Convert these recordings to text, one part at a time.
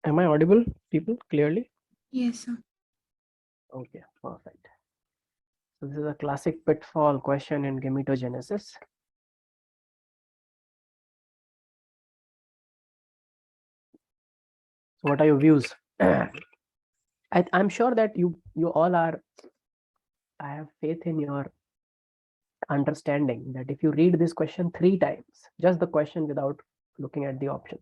Am I audible, people, clearly? Yes, sir. Okay, perfect. So this is a classic pitfall question in gametogenesis. So what are your views? I'm sure that you all are, I have faith in your understanding that if you read this question 3 times, just the question without looking at the options.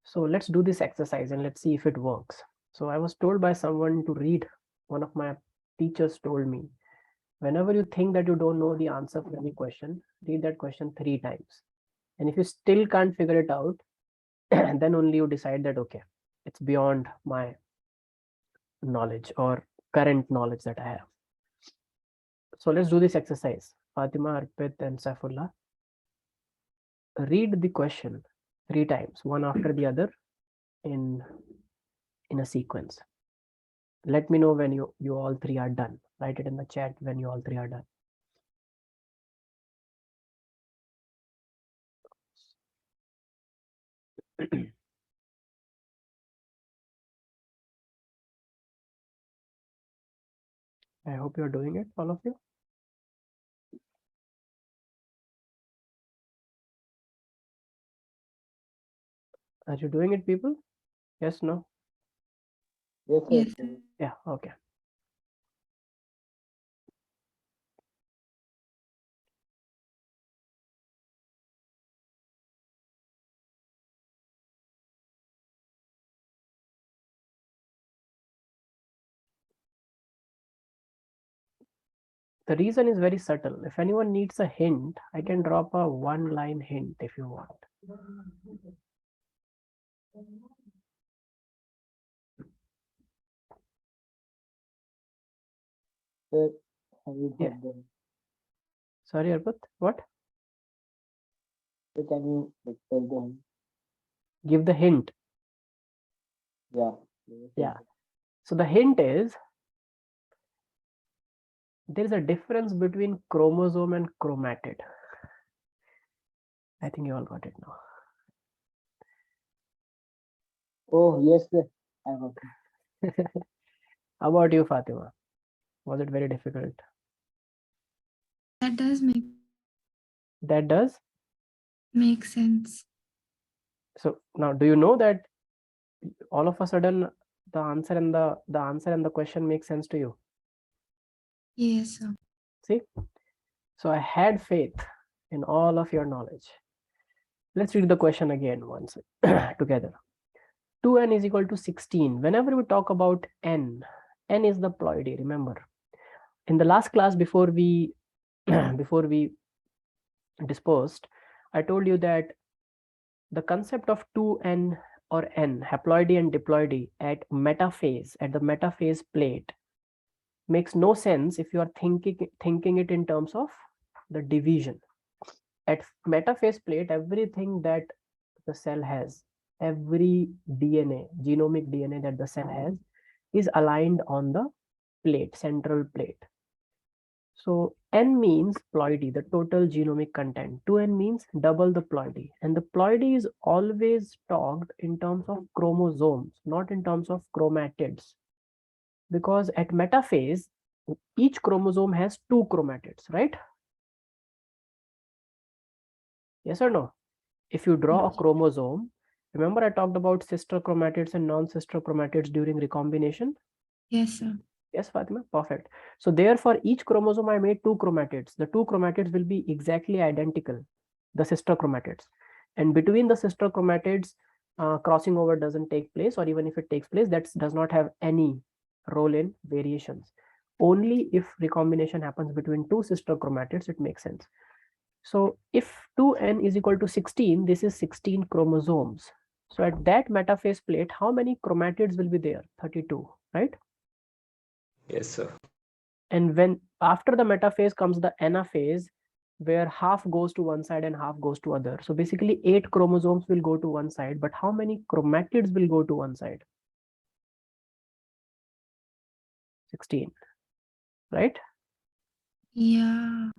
So let's do this exercise and let's see if it works. So I was told by someone to read, one of my teachers told me, whenever you think that you don't know the answer for any question, read that question 3 times. And if you still can't figure it out, then only you decide that, okay, it's beyond my knowledge or current knowledge that I have. So let's do this exercise. Fatima, Arpit, and Saifullah, read the question 3 times, one after the other, in a sequence. Let me know when you all three are done. Write it in the chat when you all three are done. I hope you're doing it, all of you. Are you doing it, people? Yes, no? Yes, Yes, sir. sir. Yeah, okay. The reason is very subtle. If anyone needs a hint, I can drop a one-line hint if you want. Sir, have you Yeah. got them? Sorry, Arpit. What? Sir, can you like tell them? Give the hint. Yeah. Yeah. So the hint is there is a difference between chromosome and chromatid. I think you all got it now. Oh, yes, sir. I got it. How about you, Fatima? Was it very difficult? That does That does. make sense. So now, do you know that all of a sudden the answer and the answer and the question makes sense to you? Yes, sir. See, so I had faith in all of your knowledge. Let's read the question again once together. 2n is equal to 16. Whenever we talk about n is the ploidy. Remember, in the last class before we before we dispersed, I told you that the concept of 2n or n, haploidy and diploidy at metaphase, at the metaphase plate, makes no sense if you are thinking it in terms of the division. At metaphase plate, everything that the cell has, every DNA, genomic DNA that the cell has, is aligned on the plate, central plate. So n means ploidy, the total genomic content. 2n means double the ploidy. And the ploidy is always talked in terms of chromosomes, not in terms of chromatids. Because at metaphase, each chromosome has 2 chromatids, right? Yes or no? If you draw a chromosome, remember I talked about sister chromatids and non-sister chromatids during recombination? Yes, sir. Yes, Fatima, perfect. So there for each chromosome, I made 2 chromatids. The 2 chromatids will be exactly identical, the sister chromatids. And between the sister chromatids, crossing over doesn't take place, or even if it takes place, that does not have any role in variations. Only if recombination happens between 2 sister chromatids, it makes sense. So if 2n is equal to 16, this is 16 chromosomes. So at that metaphase plate, how many chromatids will be there? 32, right? Yes, sir. And when after the metaphase comes the anaphase, where half goes to one side and half goes to other. So basically 8 chromosomes will go to one side, but how many chromatids will go to one side? 16, right? Yeah.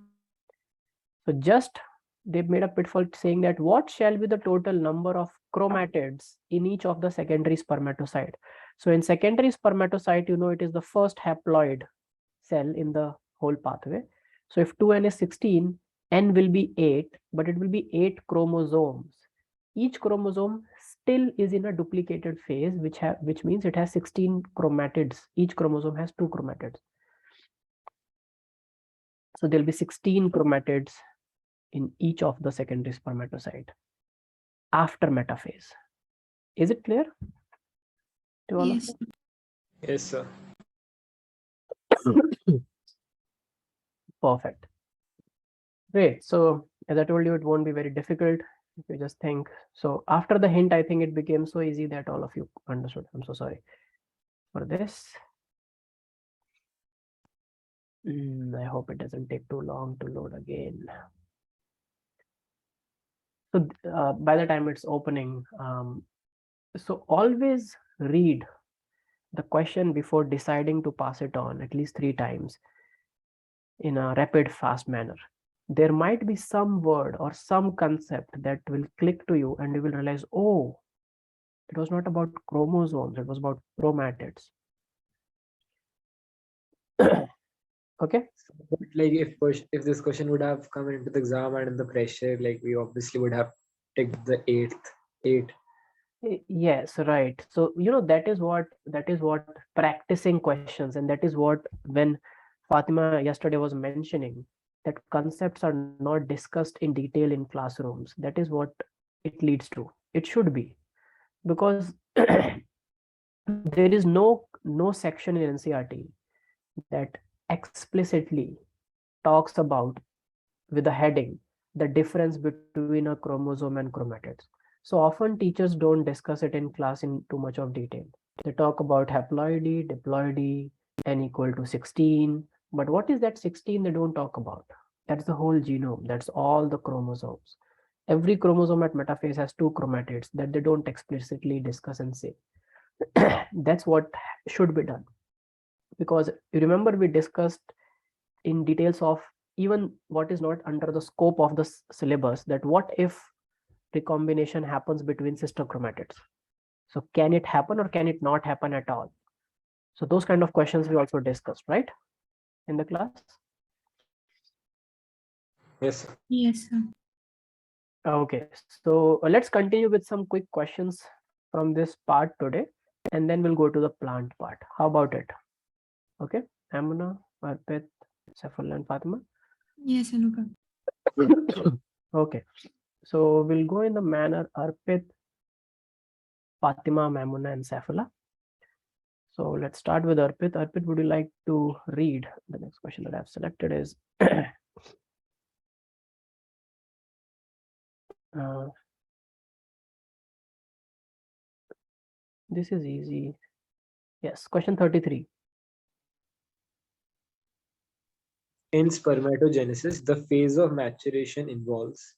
So just they made a pitfall saying that what shall be the total number of chromatids in each of the secondary spermatocyte. So in secondary spermatocyte, you know, it is the first haploid cell in the whole pathway. So if 2n is 16, n will be 8, but it will be 8 chromosomes. Each chromosome still is in a duplicated phase, which means it has 16 chromatids. Each chromosome has 2 chromatids. So there'll be 16 chromatids in each of the secondary spermatocyte after metaphase. Is it clear to all Yes. of you? Yes, sir. Perfect. Great. So as I told you, it won't be very difficult if you just think. So after the hint, I think it became so easy that all of you understood. I'm so sorry for this. I hope it doesn't take too long to load again. So by the time it's opening, so always read the question before deciding to pass it on at least 3 times in a rapid, fast manner. There might be some word or some concept that will click to you and you will realize, oh, it was not about chromosomes, it was about chromatids. Okay. But like if this question would have come into the exam and in the pressure, like we obviously would have ticked the eight. Yes, right. So you know that is what practicing questions, and that is what when Fatima yesterday was mentioning that concepts are not discussed in detail in classrooms. That is what it leads to. It should be, because there is no section in NCERT that explicitly talks about with a heading the difference between a chromosome and chromatids. So often teachers don't discuss it in class in too much of detail. They talk about haploidy, diploidy, n equal to 16. But what is that 16 they don't talk about? That's the whole genome. That's all the chromosomes. Every chromosome at metaphase has 2 chromatids that they don't explicitly discuss and say. That's what should be done. Because you remember we discussed in details of even what is not under the scope of the syllabus, that what if recombination happens between sister chromatids? So can it happen or can it not happen at all? So those kind of questions we also discussed, right, in the class. Yes, sir. Yes, sir. Okay, so let's continue with some quick questions from this part today, and then we'll go to the plant part. How about it? Okay, Amuna, Arpit, Saifullah, and Fatima. Yes, Anuka. Okay, so we'll go in the manner Arpit, Fatima, Mamuna, and Saifullah. So let's start with Arpit. Arpit, would you like to read the next question that I've selected? Is this is easy. Yes, question 33. In spermatogenesis, the phase of maturation involves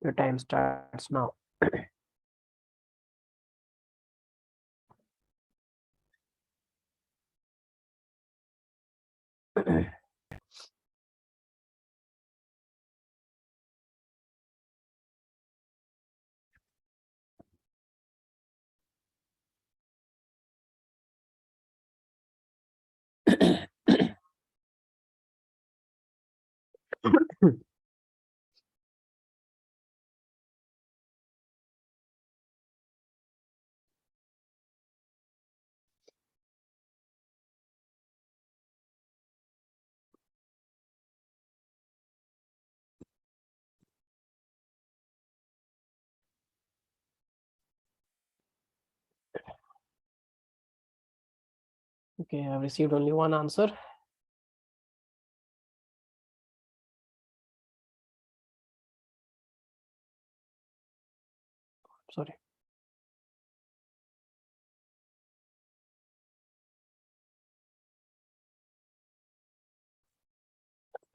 Your time starts now. Okay, I've received only one answer. Sorry.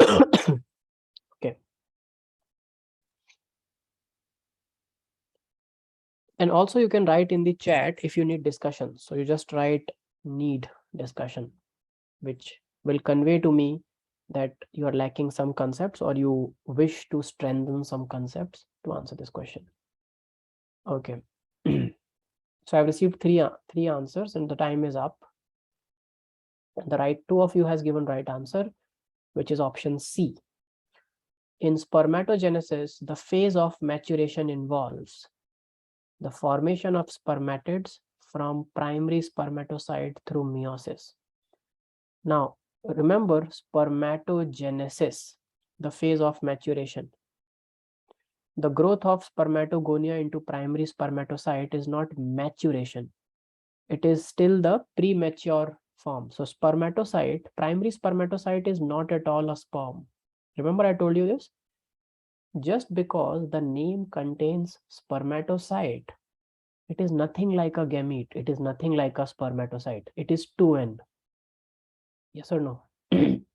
Okay. And also you can write in the chat if you need discussion. So you just write need discussion, which will convey to me that you are lacking some concepts or you wish to strengthen some concepts to answer this question. Okay. So I've received three answers and the time is up. Two of you has given right answer, which is option C. In spermatogenesis, the phase of maturation involves the formation of spermatids from primary spermatocyte through meiosis. Now, remember spermatogenesis, the phase of maturation. The growth of spermatogonia into primary spermatocyte is not maturation. It is still the premature form. So spermatocyte, primary spermatocyte is not at all a sperm. Remember I told you this? Just because the name contains spermatocyte, it is nothing like a gamete. It is nothing like a spermatocyte. It is 2N. Yes or no? People.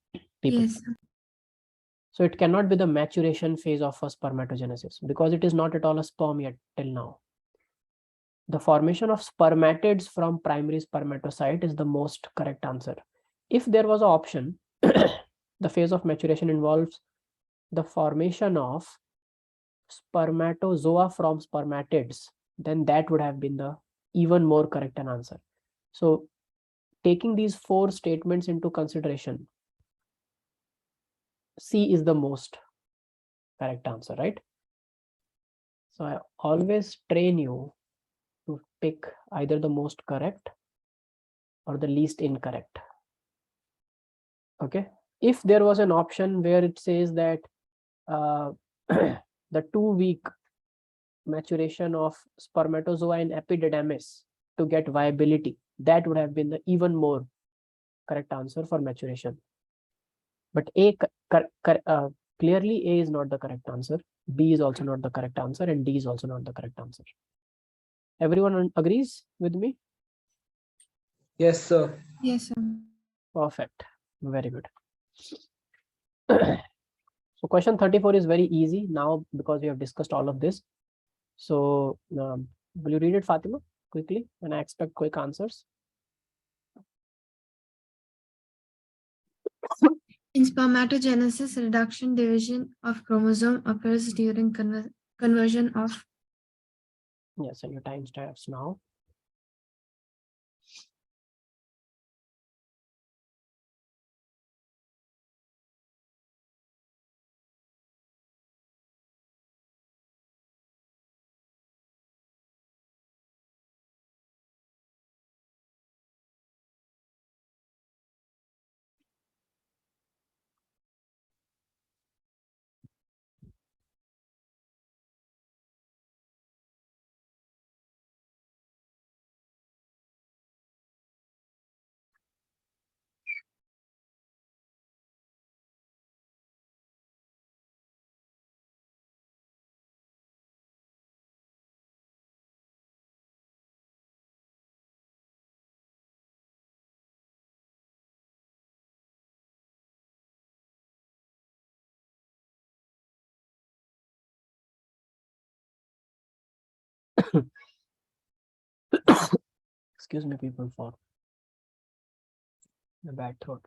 Yes, sir. So it cannot be the maturation phase of a spermatogenesis because it is not at all a sperm yet till now. The formation of spermatids from primary spermatocyte is the most correct answer. If there was an option, the phase of maturation involves the formation of spermatozoa from spermatids, then that would have been the even more correct an answer. So taking these four statements into consideration, C is the most correct answer, right? So I always train you to pick either the most correct or the least incorrect. Okay. If there was an option where it says that the 2-week maturation of spermatozoa in epididymis to get viability, that would have been the even more correct answer for maturation. But clearly A is not the correct answer, B is also not the correct answer, and D is also not the correct answer. Everyone agrees with me? Yes, sir. Yes, sir. Perfect. Very good. So question 34 is very easy now because we have discussed all of this. So will you read it, Fatima, quickly? And I expect quick answers. In spermatogenesis, reduction division of chromosome occurs during conversion of. Yes, and your time starts now. Excuse me, people, for the bad throat.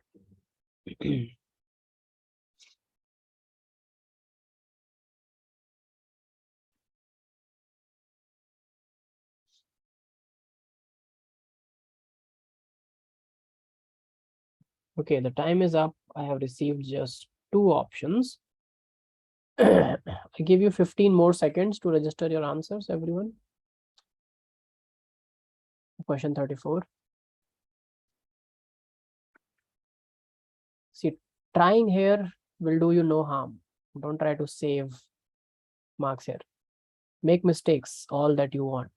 Okay, the time is up. I have received just 2 options. I give you 15 more seconds to register your answers, everyone. Question 34. See, trying here will do you no harm. Don't try to save marks here. Make mistakes all that you want.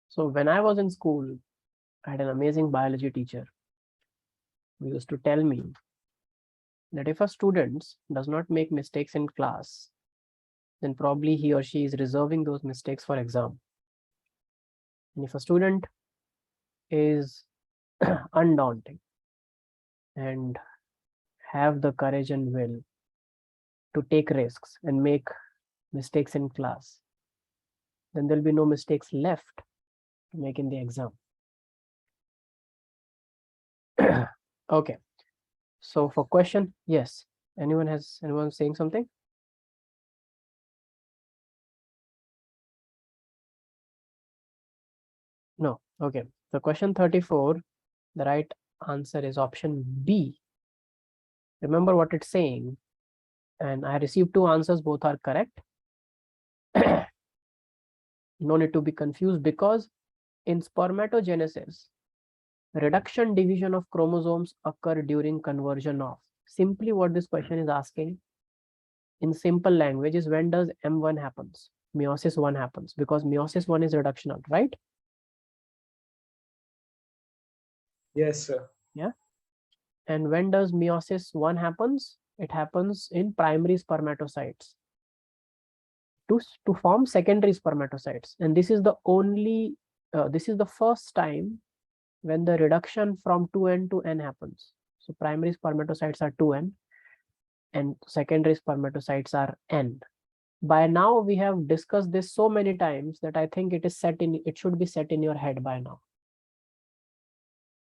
So when I was in school, I had an amazing biology teacher who used to tell me that if a student does not make mistakes in class, then probably he or she is reserving those mistakes for exam. And if a student is undaunting and have the courage and will to take risks and make mistakes in class, Then there'll be no mistakes left to make in the exam. Okay. So for question, yes. Anyone saying something? No. Okay. So question 34, the right answer is option B. Remember what it's saying. And I received 2 answers, both are correct. No need to be confused, because in spermatogenesis, reduction division of chromosomes occur during conversion of. Simply what this question is asking in simple language is, when does M1 happens? Meiosis 1 happens, because meiosis 1 is reductional, right? Yes, sir. Yeah. And when does meiosis 1 happens? It happens in primary spermatocytes to form secondary spermatocytes. And this is the only, this is the first time when the reduction from 2n to n happens. So primary spermatocytes are 2n and secondary spermatocytes are n. By now we have discussed this so many times that I think it should be set in your head by now.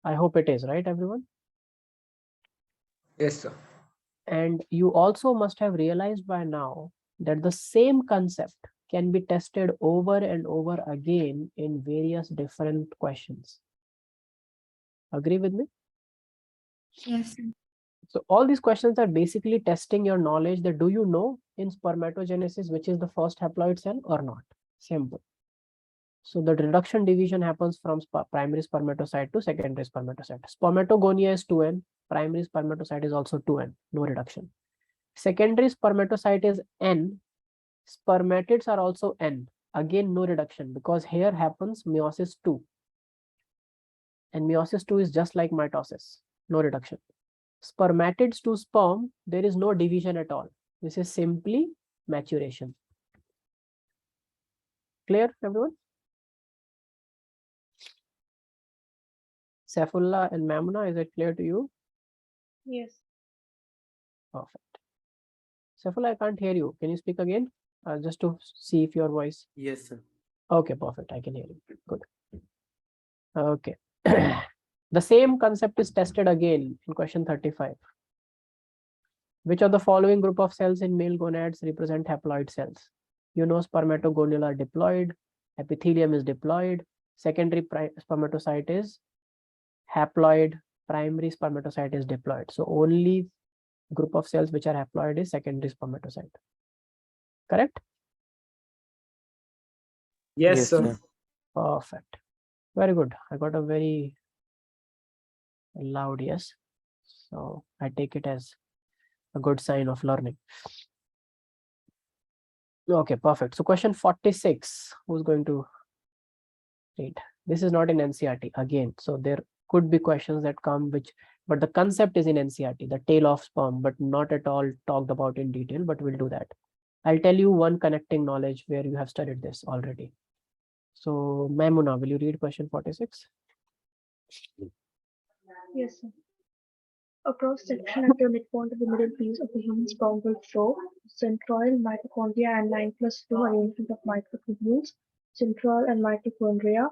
I hope it is, right, everyone? Yes, sir. And you also must have realized by now that the same concept can be tested over and over again in various different questions. Agree with me? Yes. So all these questions are basically testing your knowledge that do you know in spermatogenesis which is the first haploid cell or not? Simple. So the reduction division happens from primary spermatocyte to secondary spermatocyte. Spermatogonia is 2n, primary spermatocyte is also 2n, no reduction. Secondary spermatocyte is n, spermatids are also n, again no reduction, because here happens meiosis 2. And meiosis 2 is just like mitosis, no reduction. Spermatids to sperm, there is no division at all. This is simply maturation. Clear, everyone? Saifullah and Mamuna, is it clear to you? Yes. Perfect. Saifullah, I can't hear you. Can you speak again? Just to see if your voice. Yes, sir. Okay, perfect. I can hear you. Good. Okay. The same concept is tested again in question 35. Which of the following group of cells in male gonads represent haploid cells? You know, spermatogonal are diploid, epithelium is diploid, secondary spermatocyte is haploid, primary spermatocyte is diploid. So only group of cells which are haploid is secondary spermatocyte. Correct? Yes, sir. Perfect. Very good. I got a very loud yes. So I take it as a good sign of learning. Okay, perfect. So question 46, who's going to read? This is not in NCERT again. So there could be questions that come but the concept is in NCERT, the tail of sperm, but not at all talked about in detail, but we'll do that. I'll tell you one connecting knowledge where you have studied this already. So Maimuna, will you read question 46? Yes, sir. A cross-section at the midpoint of the middle piece of the human sperm will show centroid mitochondria and 9+2 arrangement of microtubules, central and mitochondria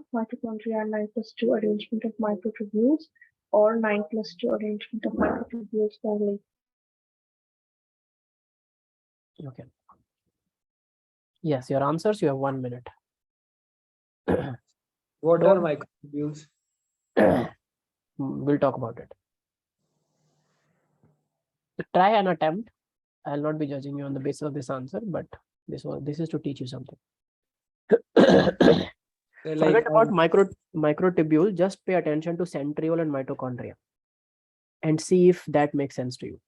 and 9+2 arrangement of microtubules, or 9+2 arrangement of microtubules only. Okay. Yes, your answers, you have 1 minute. What are Don't- microtubules? We'll talk about it. Try an attempt. I'll not be judging you on the basis of this answer, but this is to teach you something. They're Forget like about microtubule. Just pay attention to centriole and mitochondria and see if that makes sense to you.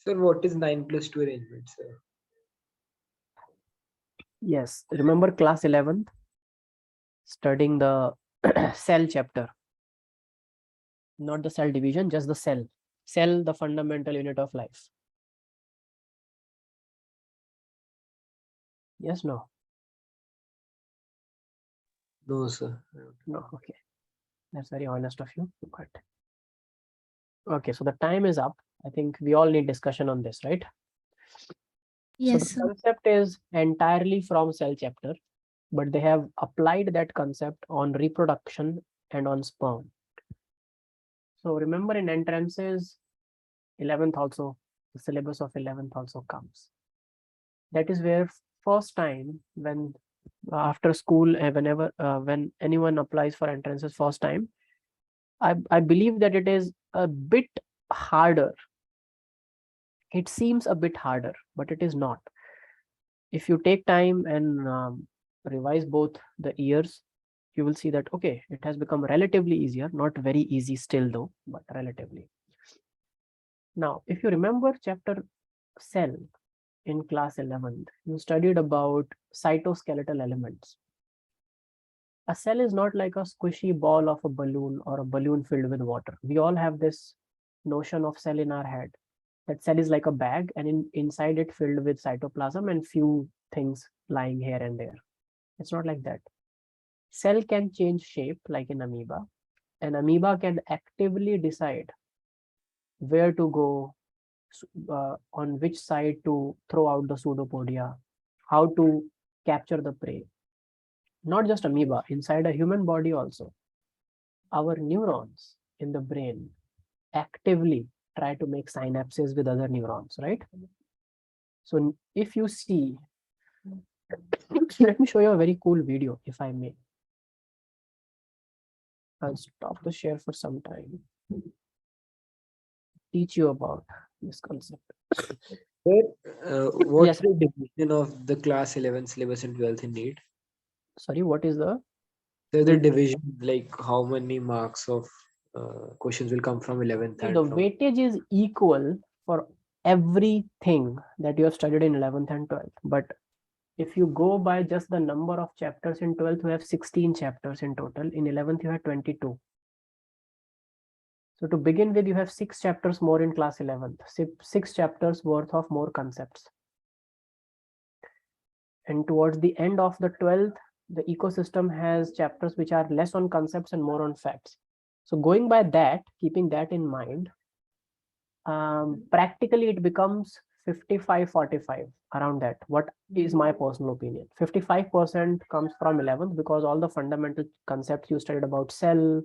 Sir, what is 9 plus 2 arrangement, sir? Yes, remember class 11th, studying the cell chapter, not the cell division, just the cell. Cell, the fundamental unit of life. Yes, no? No, sir. I don't No, know. okay. That's very honest of you. But okay, so the time is up. I think we all need discussion on this, right? So the Yes, sir. concept is entirely from cell chapter, but they have applied that concept on reproduction and on sperm. So remember in entrances, 11th also, the syllabus of 11th also comes. That is where first time when after school, when anyone applies for entrances first time, I believe that it is a bit harder. It seems a bit harder, but it is not. If you take time and revise both the years, you will see that, okay, it has become relatively easier, not very easy still though, but relatively. Now, if you remember chapter cell in class 11th, you studied about cytoskeletal elements. A cell is not like a squishy ball of a balloon or a balloon filled with water. We all have this notion of cell in our head. That cell is like a bag, and inside it filled with cytoplasm and few things lying here and there. It's not like that. Cell can change shape like an amoeba. An amoeba can actively decide where to go, on which side to throw out the pseudopodia, how to capture the prey. Not just amoeba, inside a human body also. Our neurons in the brain actively try to make synapses with other neurons, right? So if you see, let me show you a very cool video, if I may. I'll stop the share for some time. Teach you about this concept. Sir, what's Yes. the division of the class 11 syllabus and 12th in need? Sorry, what is the? So the division, like how many marks of questions will come from 11th See, and the from weightage is equal for everything that you have studied in 11th and 12th. But if you go by just the number of chapters in 12th, you have 16 chapters in total. In 11th, you have 22. So to begin with, you have 6 chapters more in class 11th, 6 chapters worth of more concepts. And towards the end of the 12th, the ecosystem has chapters which are less on concepts and more on facts. So going by that, keeping that in mind, practically it becomes 55-45, around that. What is my personal opinion? 55% comes from 11th because all the fundamental concepts you studied about cell.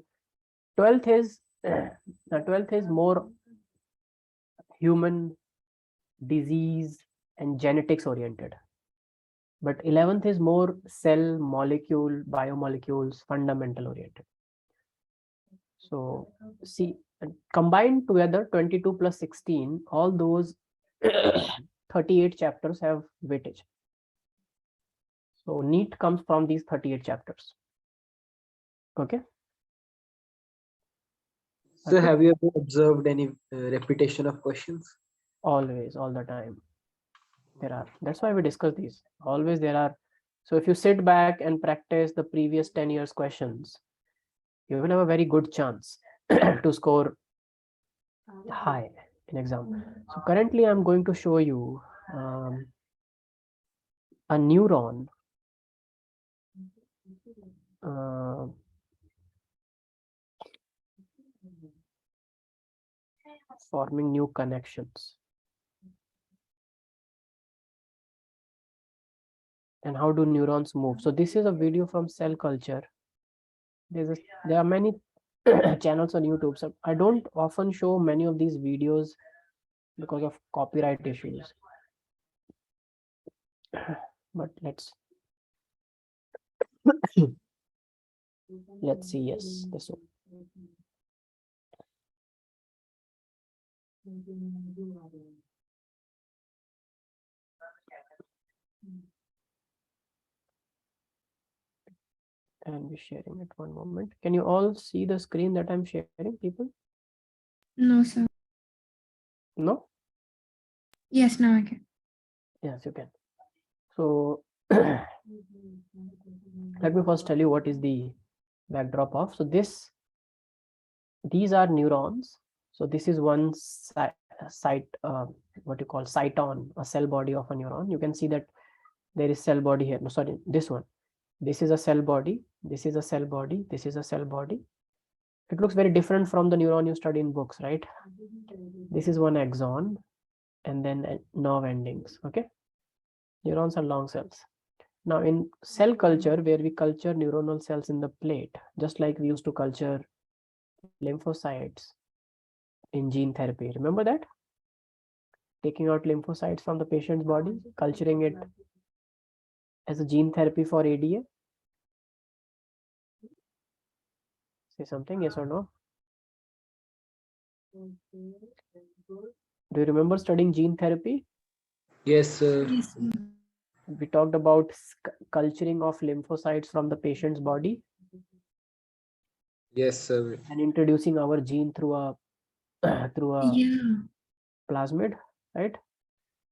12th is the 12th is more human, disease and genetics oriented, but 11th is more cell, molecule, biomolecules, fundamental oriented. So see, combined together 22 plus 16, all those 38 chapters have weightage. So NEET comes from these 38 chapters. Okay. So have you ever observed any repetition of questions? Always, all the time. There are. That's why we discuss these. Always there are. So if you sit back and practice the previous 10 years questions, you will have a very good chance to score high in exam. So currently I'm going to show you a neuron forming new connections. And how do neurons move? So this is a video from cell culture. There are many channels on YouTube. So I don't often show many of these videos because of copyright issues. But let's see. Yes, this one. And we're sharing it. One moment. Can you all see the screen that I'm sharing, people? No, sir. No? Yes, now I can. Yes, you can. So let me first tell you what is the backdrop of. So these are neurons. So this is one site, what you call cyton, a cell body of a neuron. You can see that there is cell body here. No, sorry, this one. This is a cell body. This is a cell body. This is a cell body. It looks very different from the neuron you study in books, right? This is one axon, and then nerve endings. Okay, neurons are long cells. Now in cell culture, where we culture neuronal cells in the plate, just like we used to culture lymphocytes in gene therapy. Remember that? Taking out lymphocytes from the patient's body, culturing it as a gene therapy for ADA. Say something, yes or no? Do you remember studying gene therapy? Yes, sir. Yes, sir. We talked about culturing of lymphocytes from the patient's body Yes, sir. and introducing our gene through a through a Yeah. plasmid, right?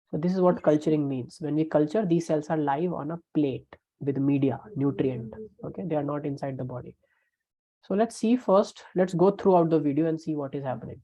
So this is what culturing means. When we culture, these cells are live on a plate with media, nutrient. Okay, they are not inside the body. So let's see first. Let's go throughout the video and see what is happening.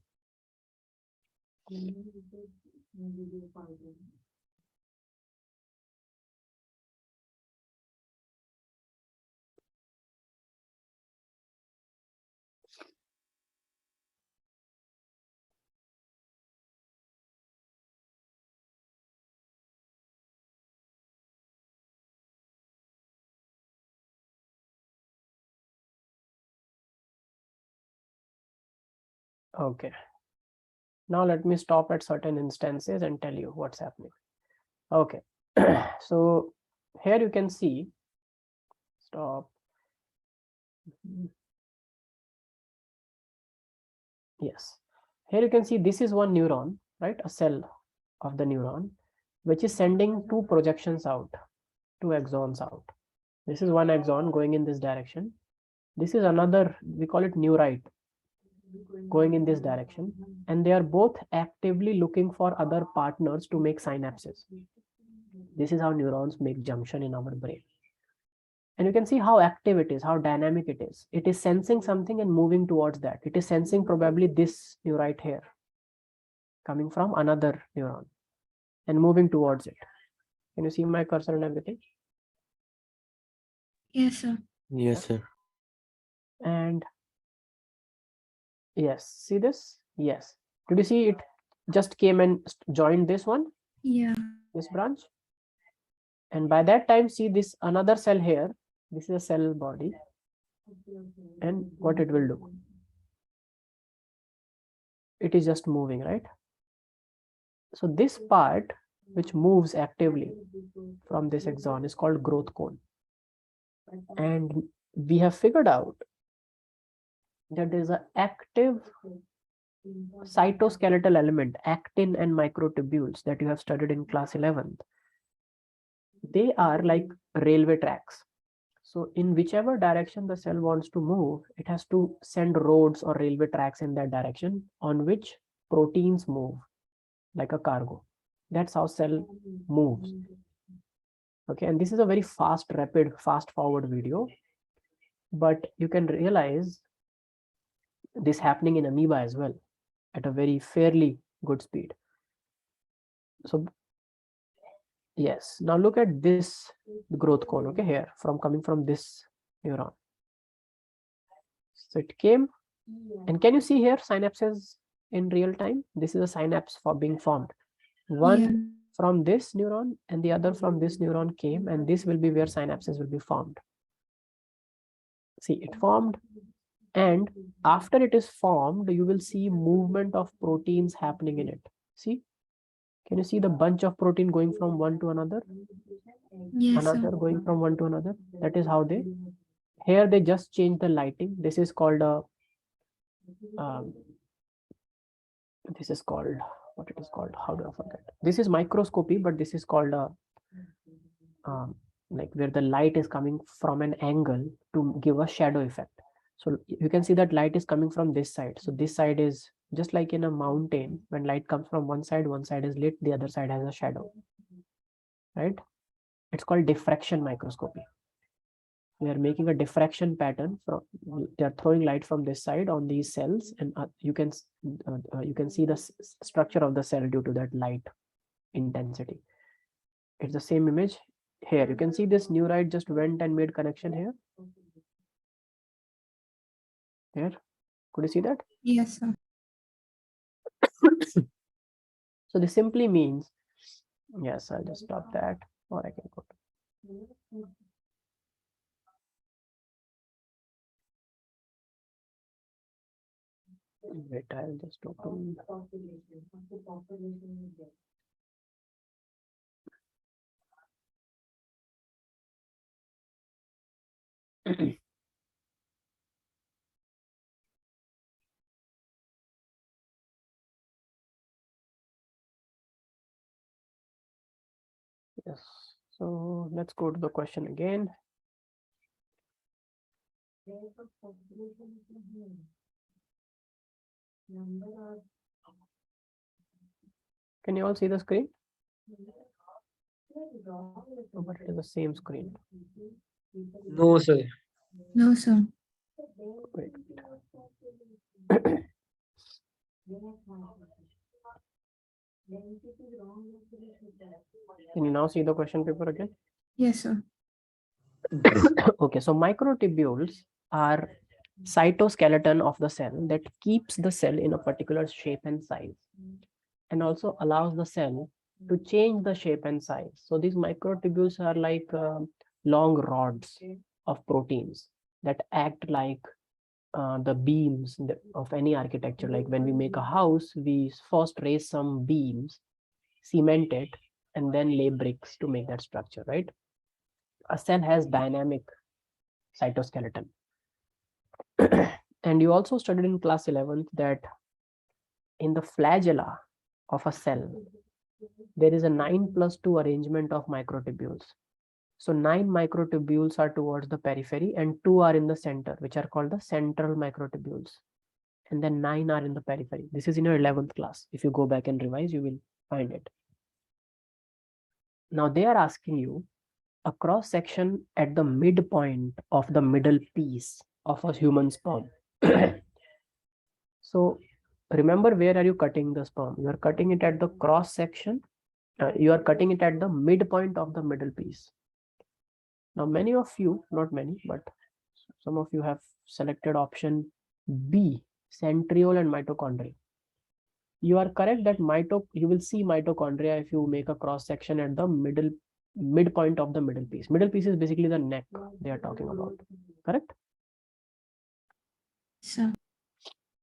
Okay. Now let me stop at certain instances and tell you what's happening. Okay. So here you can see, stop. Yes. Here you can see this is one neuron, right? A cell of the neuron, which is sending two projections out, two axons out. This is one axon going in this direction. This is another, we call it neurite, going in this direction. And they are both actively looking for other partners to make synapses. This is how neurons make junction in our brain. And you can see how active it is, how dynamic it is. It is sensing something and moving towards that. It is sensing probably this neurite here coming from another neuron and moving towards it. Can you see my cursor and everything? Yes, sir. Yes, sir. And yes, see this? Yes. Did you see it just came and joined this one, Yeah. this branch? And by that time, see this another cell here. This is a cell body. And what it will do? It is just moving, right? So this part which moves actively from this axon is called growth cone. And we have figured out that there is an active cytoskeletal element, actin and microtubules, that you have studied in class 11th. They are like railway tracks. So in whichever direction the cell wants to move, it has to send roads or railway tracks in that direction on which proteins move like a cargo. That's how cell moves. Okay, and this is a very fast, rapid, fast forward video, but you can realize this happening in amoeba as well at a very fairly good speed. So yes, now look at this growth cone, okay, here from coming from this neuron. So it came, and can you see here synapses in real time? This is a synapse for being formed. One Yeah. from this neuron and the other from this neuron came, and this will be where synapses will be formed. See, it formed, and after it is formed, you will see movement of proteins happening in it. See, can you see the bunch of protein going from one to another? Yes, Another sir. going from one to another. That is how they, here they just change the lighting. This is called a, this is called, what it is called, how do I forget? This is microscopy, but this is called a, like where the light is coming from an angle to give a shadow effect. So you can see that light is coming from this side. So this side is Just like in a mountain, when light comes from one side is lit, the other side has a shadow, right? It's called diffraction microscopy. We are making a diffraction pattern from, they are throwing light from this side on these cells, and you can see the structure of the cell due to that light intensity. It's the same image here. You can see this neurite just went and made connection here. Here, could you see that? Yes, sir. So this simply means, yes, I'll just stop that, or I can go to. Wait, I'll just open. Yes, so let's go to the question again. Can you all see the screen? Oh, but it is the same screen. No, sir. No, sir. Wait. Can you now see the question paper again? Yes, sir. Okay, so microtubules are cytoskeleton of the cell that keeps the cell in a particular shape and size, and also allows the cell to change the shape and size. So these microtubules are like long rods of proteins that act like the beams of any architecture. Like when we make a house, we first raise some beams, cement it, and then lay bricks to make that structure, right? A cell has dynamic cytoskeleton. And you also studied in class 11th that in the flagella of a cell, there is a 9+2 arrangement of microtubules. So 9 microtubules are towards the periphery and 2 are in the center, which are called the central microtubules. And then 9 are in the periphery. This is in your 11th class. If you go back and revise, you will find it. Now they are asking you a cross section at the midpoint of the middle piece of a human sperm. So remember, where are you cutting the sperm? You are cutting it at the cross section. You are cutting it at the midpoint of the middle piece. Now many of you, not many, but some of you have selected option B, centriole and mitochondria. You are correct that you will see mitochondria if you make a cross section at the midpoint of the middle piece. Middle piece is basically the neck they are talking about, correct? Sir.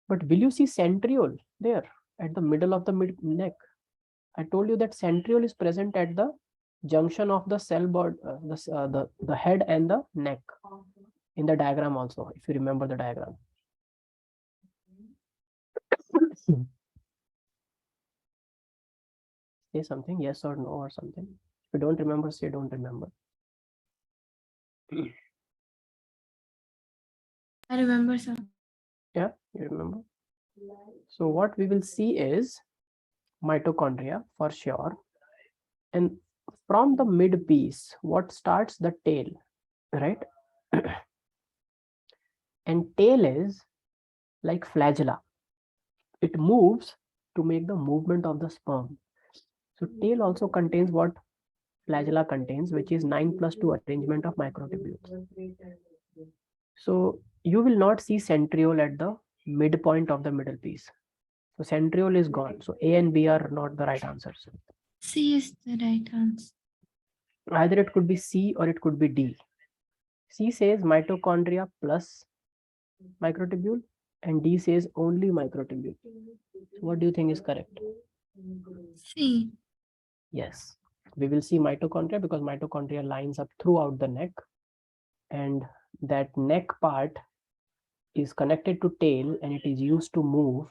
But will you see centriole there at the middle of the neck? I told you that centriole is present at the junction of the cell body, the head and the neck in the diagram also, if you remember the diagram. Say something, yes or no or something. If you don't remember, say don't remember. I remember, sir. Yeah, you remember. So what we will see is mitochondria for sure. And from the mid piece, what starts? The tail, right? And tail is like flagella. It moves to make the movement of the sperm. So tail also contains what flagella contains, which is 9+2 arrangement of microtubules. So you will not see centriole at the midpoint of the middle piece. So centriole is gone. So A and B are not the right answers. C is the right answer. Either it could be C or it could be D. C says mitochondria plus microtubule and D says only microtubule. So what do you think is correct? C. Yes, we will see mitochondria because mitochondria lines up throughout the neck, and that neck part is connected to tail and it is used to move.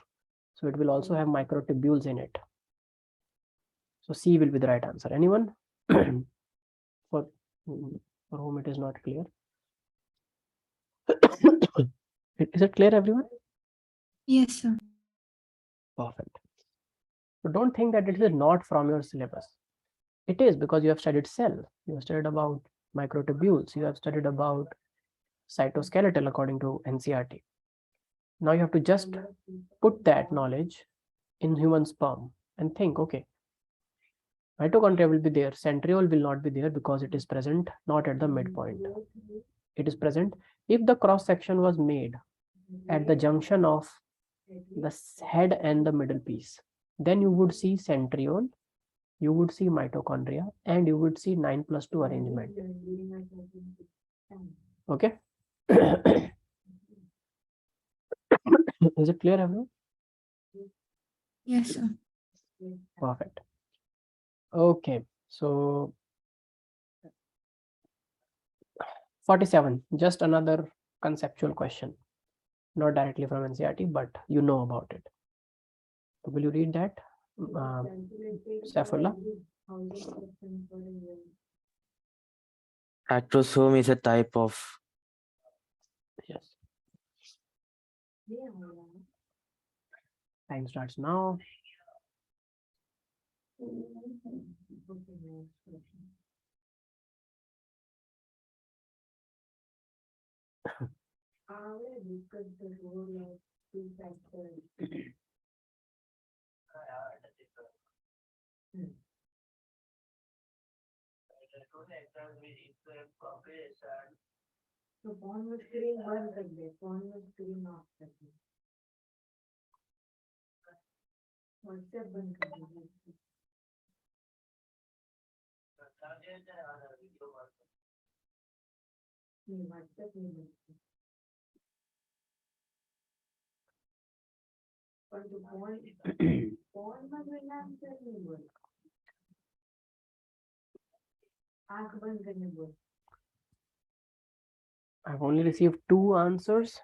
So it will also have microtubules in it. So C will be the right answer. Anyone? for whom it is not clear? Is it clear, everyone? Yes, sir. Perfect. So don't think that it is not from your syllabus. It is, because you have studied cell, you have studied about microtubules, you have studied about cytoskeletal according to NCERT. Now you have to just put that knowledge in human sperm and think, okay, mitochondria will be there, centriole will not be there because it is present not at the midpoint. It is present if the cross section was made at the junction of the head and the middle piece. Then you would see centriole, you would see mitochondria, and you would see 9+2 arrangement. Okay. Is it clear, everyone? Yes, sir. Perfect. Okay, so 47, just another conceptual question, not directly from NCERT, but you know about it. Will you read that, Saifullah? Actrosome is a type of Yes. Time starts now. I've only received 2 answers.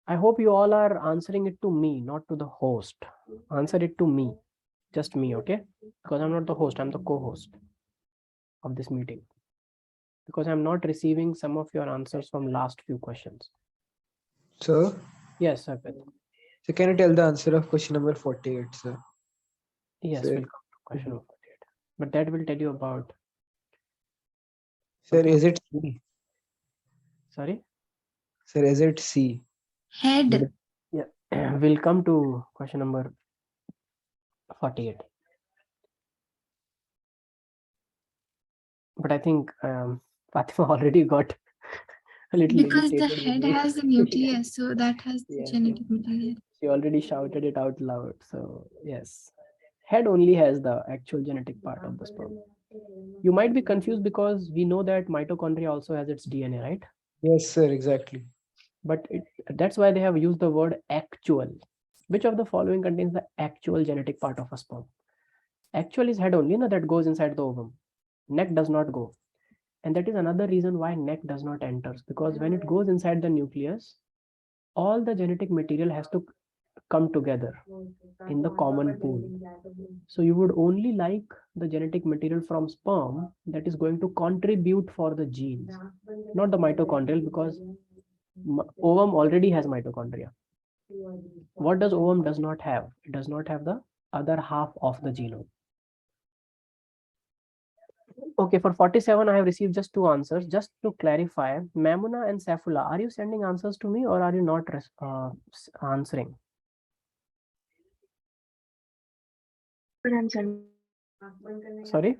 I hope you all are answering it to me, not to the host. Answer it to me, just me, okay? Because I'm not the host, I'm the co-host of this meeting. Because I'm not receiving some of your answers from last few questions. So, Yes, Arpit. so can you tell the answer of question number 48, sir? Yes, Sir. we'll come to question number 48. But that will tell you about. Sir, is it C? Sorry? Sir, is it C? Head. Yeah, we'll come to question number 48. But I think Fatima already got a little Because the irritated with head me. has the nucleus, so that has the Yes, genetic material. she already shouted it out loud. So yes, head only has the actual genetic part of the sperm. You might be confused because we know that mitochondria also has its DNA, right? Yes, sir, exactly. But that's why they have used the word actual. Which of the following contains the actual genetic part of a sperm? Actual is head only, no, that goes inside the ovum. Neck does not go. And that is another reason why neck does not enter, because when it goes inside the nucleus, all the genetic material has to come together in the common pool. So you would only like the genetic material from sperm that is going to contribute for the genes, not the mitochondrial, because ovum already has mitochondria. What does ovum does not have? It does not have the other half of the genome. Okay, for 47, I have received just 2 answers. Just to clarify, Mamuna and Saifullah, are you sending answers to me or are you not answering? But I'm sending. Sorry?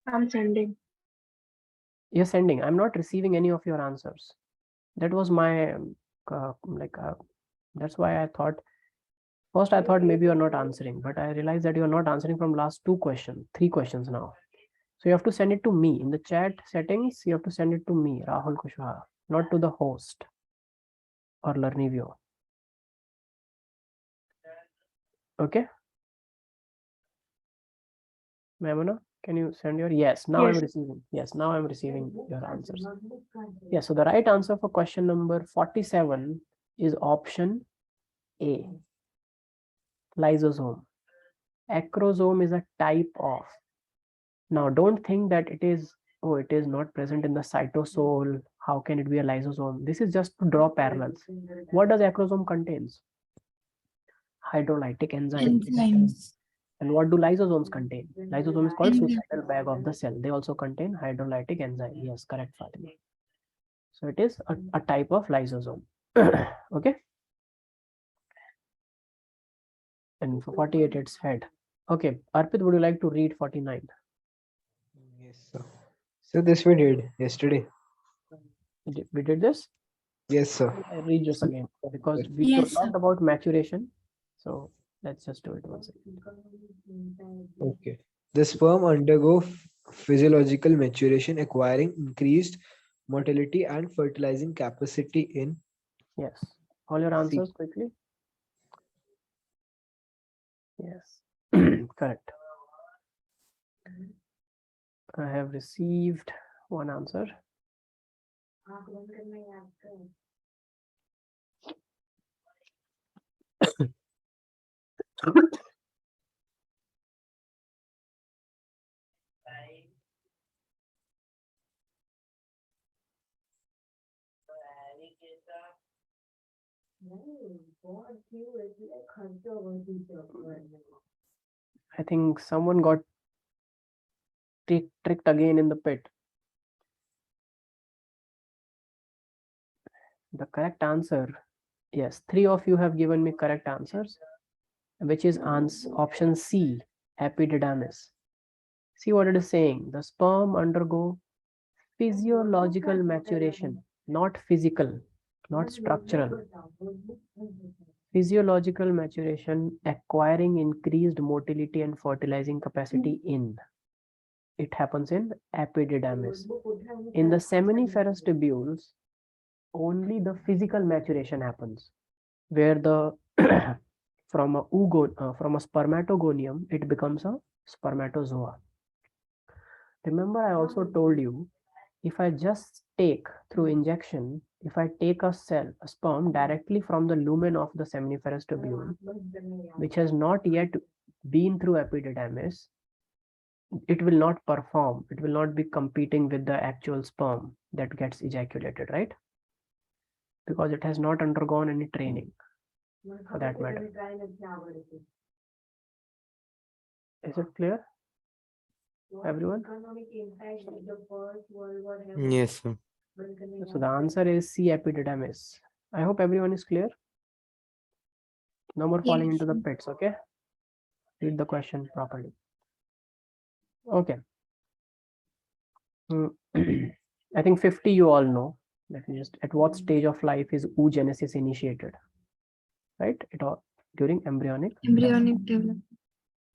I'm sending. You're sending. I'm not receiving any of your answers. That was my, that's why I thought, first I thought maybe you're not answering, but I realized that you're not answering from last 2 questions, 3 questions now. So you have to send it to me in the chat settings. You have to send it to me, Rahul Kushwaha, not to the host or Learnivio. Okay. Mamuna, can you send your, yes, now Yes. I'm receiving. Yes, now I'm receiving your answers. Yes, so the right answer for question number 47 is option A, lysosome. Acrosome is a type of. Now don't think that it is, oh, it is not present in the cytosol. How can it be a lysosome? This is just to draw parallels. What does acrosome contains? Hydrolytic enzymes. Enzymes. And what do lysosomes contain? Lysosome is called Enzymes. suicidal bag of the cell. They also contain hydrolytic enzyme. Yes, correct, Fatima. So it is a type of lysosome. Okay. And for 48, it's head. Okay, Arpit, would you like to read 49? Yes, sir. So this we did yesterday. We did this? Yes, sir. I read this again because we Yes, talked sir. about maturation. So let's just do it once again. Okay. The sperm undergo physiological maturation, acquiring increased motility and fertilizing capacity in Yes. All your C. answers quickly. Yes. Correct. I have received one answer. I think someone got tricked again in the pit. The correct answer, yes, 3 of you have given me correct answers, which is option C, epididymis. See what it is saying. The sperm undergo physiological maturation, not physical, not structural. Physiological maturation, acquiring increased motility and fertilizing capacity in. It happens in epididymis. In the seminiferous tubules, only the physical maturation happens, where the from a spermatogonium it becomes a spermatozoa. Remember, I also told you, if I just take through injection, if I take a sperm directly from the lumen of the seminiferous tubule, which has not yet been through epididymis, it will not perform. It will not be competing with the actual sperm that gets ejaculated, right? Because it has not undergone any training for that matter. Is it clear, everyone? Yes, sir. So the answer is C, epididymis. I hope everyone is clear. No more falling Yes. into the pits, okay? Read the question properly. Okay. I think 50 you all know. Let me just, at what stage of life is oogenesis initiated? Right? It all during embryonic. Embryonic development.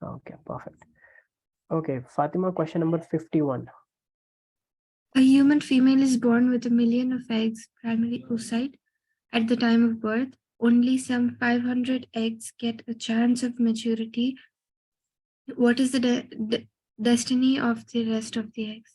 Okay, perfect. Okay, Fatima, question number 51. A human female is born with 1,000,000 of eggs, primary oocyte. At the time of birth, only some 500 eggs get a chance of maturity. What is the destiny of the rest of the eggs?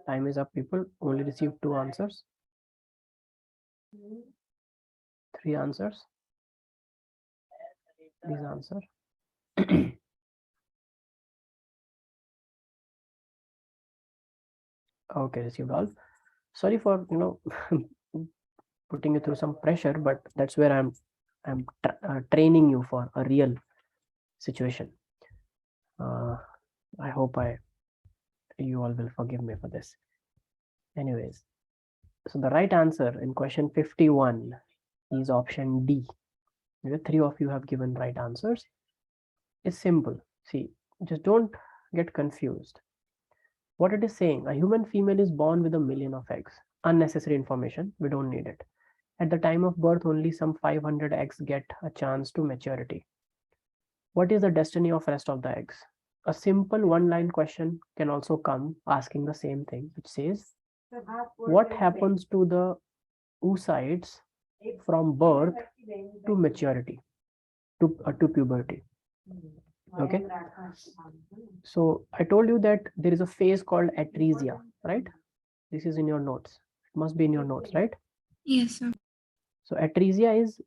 Time is up, people. Only received 2 answers. 3 answers. Please answer. Okay, received all. Sorry for putting you through some pressure, but that's where I'm training you for a real situation. I hope you all will forgive me for this. Anyways, so the right answer in question 51 is option D. 3 of you have given right answers. It's simple. See, Just don't get confused. What it is saying, a human female is born with 1 million of eggs. Unnecessary information, we don't need it. At the time of birth, only some 500 eggs get a chance to maturity. What is the destiny of rest of the eggs? A simple one-line question can also come asking the same thing, which says, what happens to the oocytes from birth to maturity, to puberty? Okay. So I told you that there is a phase called atresia, right? This is in your notes. It must be in your notes, right? Yes, sir. So atresia is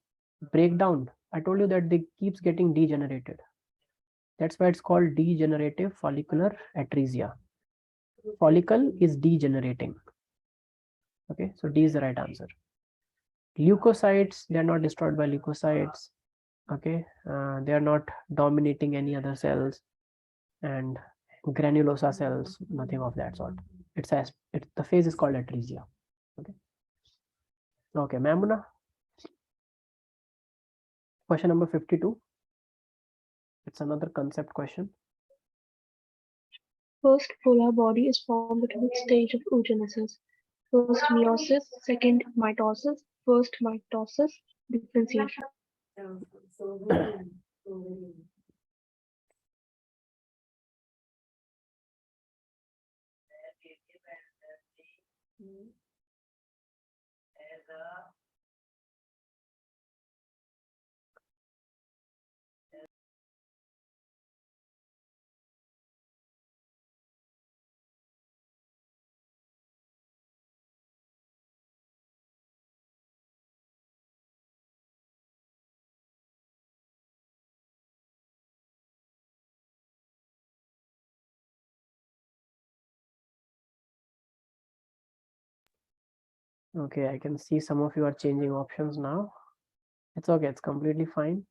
breakdown. I told you that they keeps getting degenerated. That's why it's called degenerative follicular atresia. Follicle is degenerating. Okay, so D is the right answer. Leukocytes, they are not destroyed by leukocytes. Okay, they are not dominating any other cells, and granulosa cells, nothing of that sort. The phase is called atresia. Okay, Mamuna. Question number 52. It's another concept question. First polar body is formed at which stage of oogenesis? First meiosis, second mitosis, first mitosis, differentiation. Okay, I can see some of you are changing options now. It's okay, it's completely fine.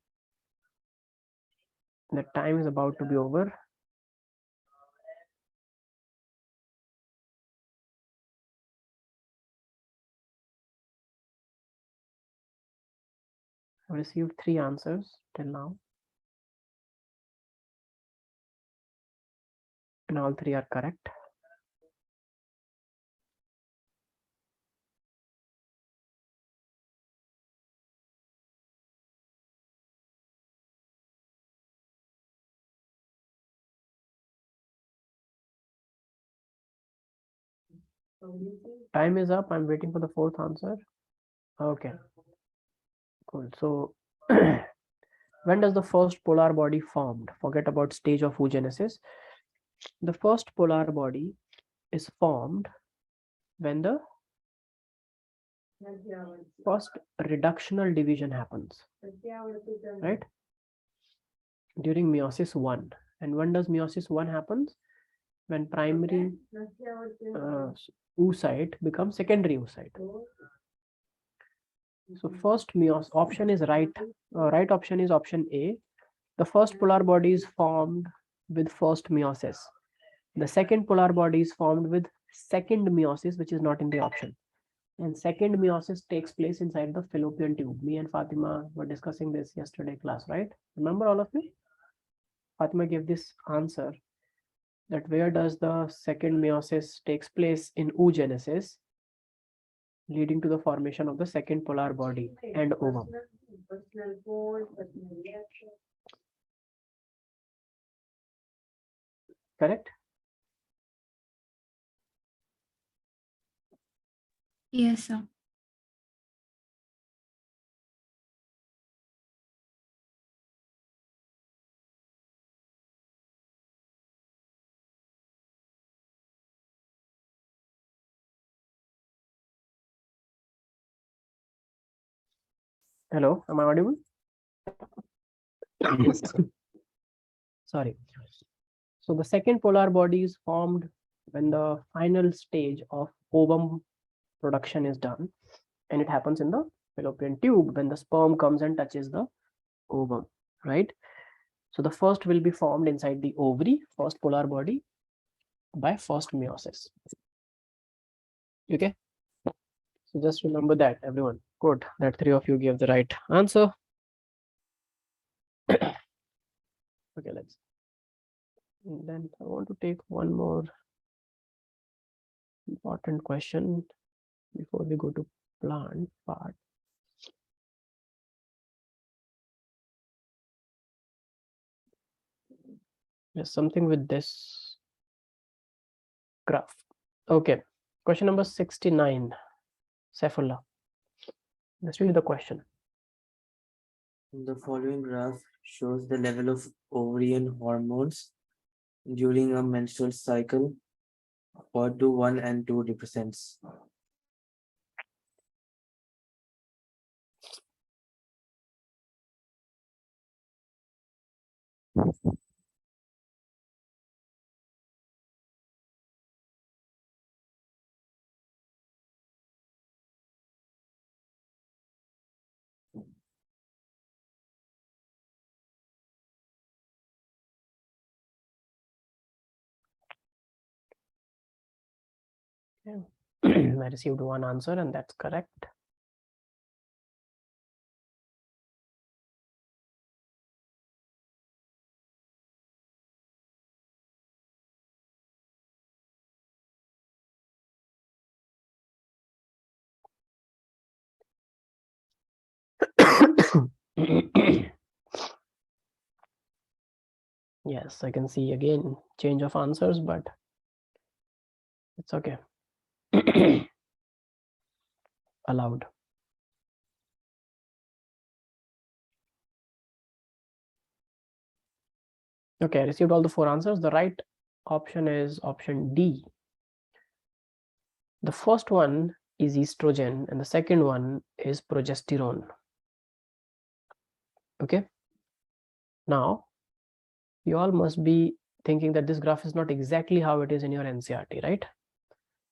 The time is about to be over. I've received 3 answers till now, and all 3 are correct. Time is up. I'm waiting for the 4th answer. Okay, cool. So when does the first polar body formed? Forget about stage of oogenesis. The first polar body is formed when the first reductional division happens, right? During meiosis 1. And when does meiosis 1 happens? When primary oocyte becomes secondary oocyte. So first meiosis option is right. Right option is option A. The first polar body is formed with first meiosis. The second polar body is formed with second meiosis, which is not in the option. And second meiosis takes place inside the fallopian tube. Me and Fatima were discussing this yesterday class, right? Remember all of you? Fatima gave this answer that where does the second meiosis takes place in oogenesis, leading to the formation of the second polar body and ovum. Correct? Yes, sir. Hello, am I audible? Yes, sir. Sorry. So the second polar body is formed when the final stage of ovum production is done, and it happens in the fallopian tube when the sperm comes and touches the ovum, right? So the first will be formed inside the ovary, first polar body, by first meiosis. Okay, so just remember that, everyone. Good, that 3 of you gave the right answer. Okay, let's And then I want to take one more important question before we go to plant part. There's something with this graph. Okay, question number 69, Saifullah. Let's read the question. The following graph shows the level of ovarian hormones during a menstrual cycle. What do 1 and 2 represents? Yeah. I received one answer and that's correct. Yes, I can see again change of answers, but it's okay. Allowed. Okay, I received all the 4 answers. The right option is option D. The first one is estrogen and the second one is progesterone. Okay. Now, you all must be thinking that this graph is not exactly how it is in your NCERT, right?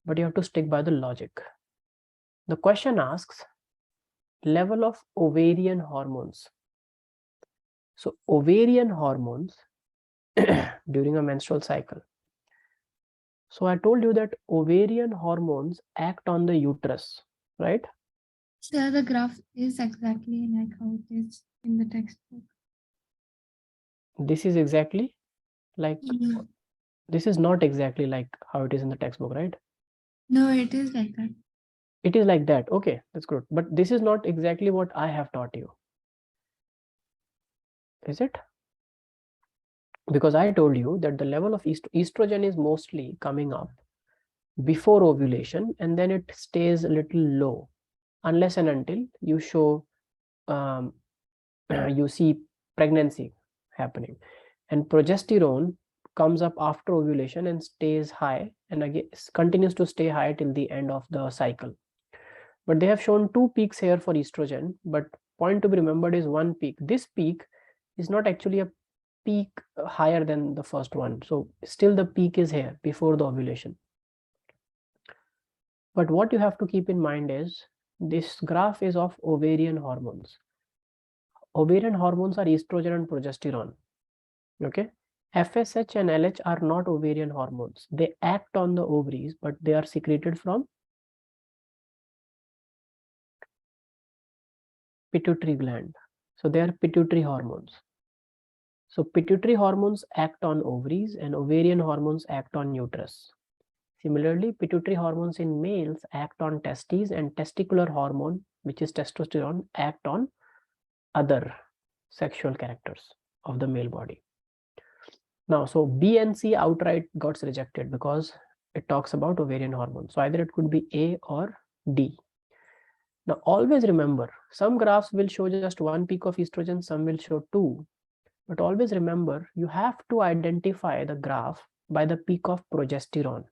But you have to stick by the logic. The question asks level of ovarian hormones. So ovarian hormones during a menstrual cycle. So I told you that ovarian hormones act on the uterus, right? So the graph is exactly like how it is in the textbook. This is exactly like, Mm. this is not exactly like how it is in the textbook, right? No, it is like that. It is like that. Okay, that's good. But this is not exactly what I have taught you. Is it? Because I told you that the level of estrogen is mostly coming up before ovulation and then it stays a little low unless and until you show you see pregnancy happening, and progesterone comes up after ovulation and stays high and again continues to stay high till the end of the cycle. But they have shown 2 peaks here for estrogen, but point to be remembered is 1 peak. This peak is not actually a peak higher than the first one, so still the peak is here before the ovulation. But what you have to keep in mind is this graph is of ovarian hormones. Ovarian hormones are estrogen and progesterone. Okay, FSH and LH are not ovarian hormones. They act on the ovaries, but they are secreted from pituitary gland. So they are pituitary hormones. So pituitary hormones act on ovaries and ovarian hormones act on uterus. Similarly, pituitary hormones in males act on testes, and testicular hormone, which is testosterone, act on other sexual characters of the male body. Now, so B and C outright got rejected because it talks about ovarian hormones. So either it could be A or D. Now, always remember, some graphs will show just 1 peak of estrogen, some will show 2. But always remember, you have to identify the graph by the peak of progesterone.